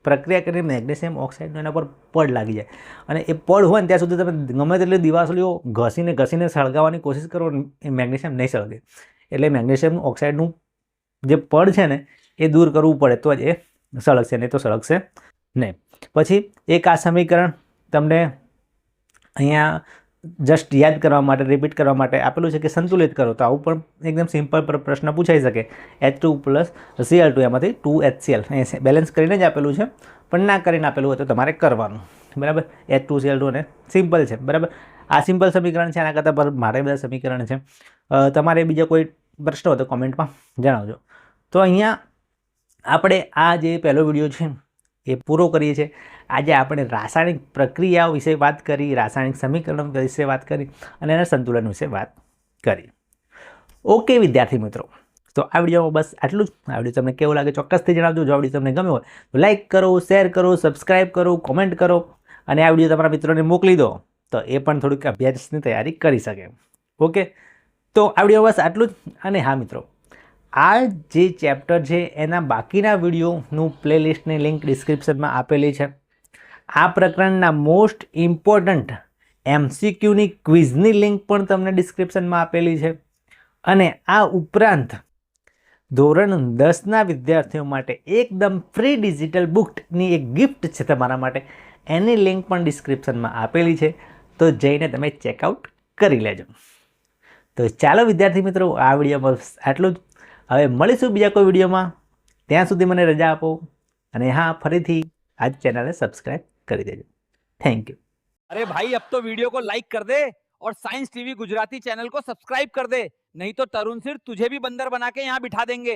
પ્રક્રિયા કરીને મેગ્નેશિયમ ઓક્સાઇડનો એના પર પડ લાગી જાય, અને એ પડ હોય ને ત્યાં સુધી તમે ગમે તેટલી દિવાસળીઓ ઘસીને સળગાવવાની કોશિશ કરો, એ મેગ્નેશિયમ નહીં સળગે. એટલે મેગ્નેશિયમ ઓક્સાઇડનું જે પડ છે ને એ દૂર કરવું પડે તો જ એ સળગશે, નહીં તો સળગશે નહીં. પછી એક આ સમીકરણ તમને અહીંયા જસ્ટ યાદ કરવા માટે, રિપીટ કરવા માટે આપેલું છે કે સંતુલિત કરો. તો આવું પણ એકદમ સિમ્પલ પ્રશ્ન પૂછાઈ શકે. H2 પ્લસ Cl2 એમાંથી 2HCl અહીં બેલેન્સ કરીને જ આપેલું છે, પણ ના કરીને આપેલું હોય તો તમારે કરવાનું, બરાબર. H2Cl2 અને સિમ્પલ છે, બરાબર. આ સિમ્પલ સમીકરણ છે, આના કરતાં મારે બધા સમીકરણ છે. તમારે બીજા કોઈ પ્રશ્ન હોય તો કોમેન્ટમાં જણાવજો. તો અહીંયા આપણે આ જે પહેલો વિડીયો છે એ પૂરો કરીએ છીએ. આજે આપણે રાસાયણિક પ્રક્રિયાઓ વિશે વાત કરી, રાસાયણિક સમીકરણો વિશે વાત કરી અને એના સંતુલન વિશે વાત કરી. ઓકે વિદ્યાર્થી મિત્રો, તો આ વિડીયોમાં બસ આટલું જ. આ વિડીયો તમને કેવો લાગે ચોક્કસથી જણાવજો. જો આ વિડીયો તમને ગમ્યો હોય તો લાઇક કરો, શેર કરો, સબસ્ક્રાઈબ કરો, કોમેન્ટ કરો અને આ વિડીયો તમારા મિત્રોને મોકલી દો તો એ પણ થોડીક અભ્યાસની તૈયારી કરી શકે. ઓકે, તો આ વિડીયો બસ આટલું જ. અને હા મિત્રો, આ જે ચેપ્ટર છે એના બાકીના વિડીયોનું પ્લેલિસ્ટની લિંક ડિસ્ક્રિપ્શનમાં આપેલી છે. આ પ્રકરણના મોસ્ટ ઇમ્પોર્ટન્ટ MCQની ક્વિઝની લિંક પણ તમને ડિસ્ક્રિપ્શનમાં આપેલી છે. અને આ ઉપરાંત ધોરણ 10ના વિદ્યાર્થીઓ માટે એકદમ ફ્રી ડિજિટલ બુકની એક ગિફ્ટ છે તમારા માટે, એની લિંક પણ ડિસ્ક્રિપ્શનમાં આપેલી છે. તો જઈને તમે ચેકઆઉટ કરી લેજો. તો ચાલો વિદ્યાર્થી મિત્રો, આ વિડીયોમાં આટલું જ. હવે મળીશું બીજા કોઈ વિડીયોમાં. ત્યાં સુધી મને રજા આપો. અને હા, ફરીથી આ ચેનલને સબસ્ક્રાઈબ કરી દેજો. Thank you.
अरे भाई अब तो वीडियो को लाइक कर दे और साइंस टीवी गुजराती चैनल को सब्सक्राइब कर दे, नहीं तो तरुण सिर तुझे भी बंदर बना के यहाँ बिठा देंगे.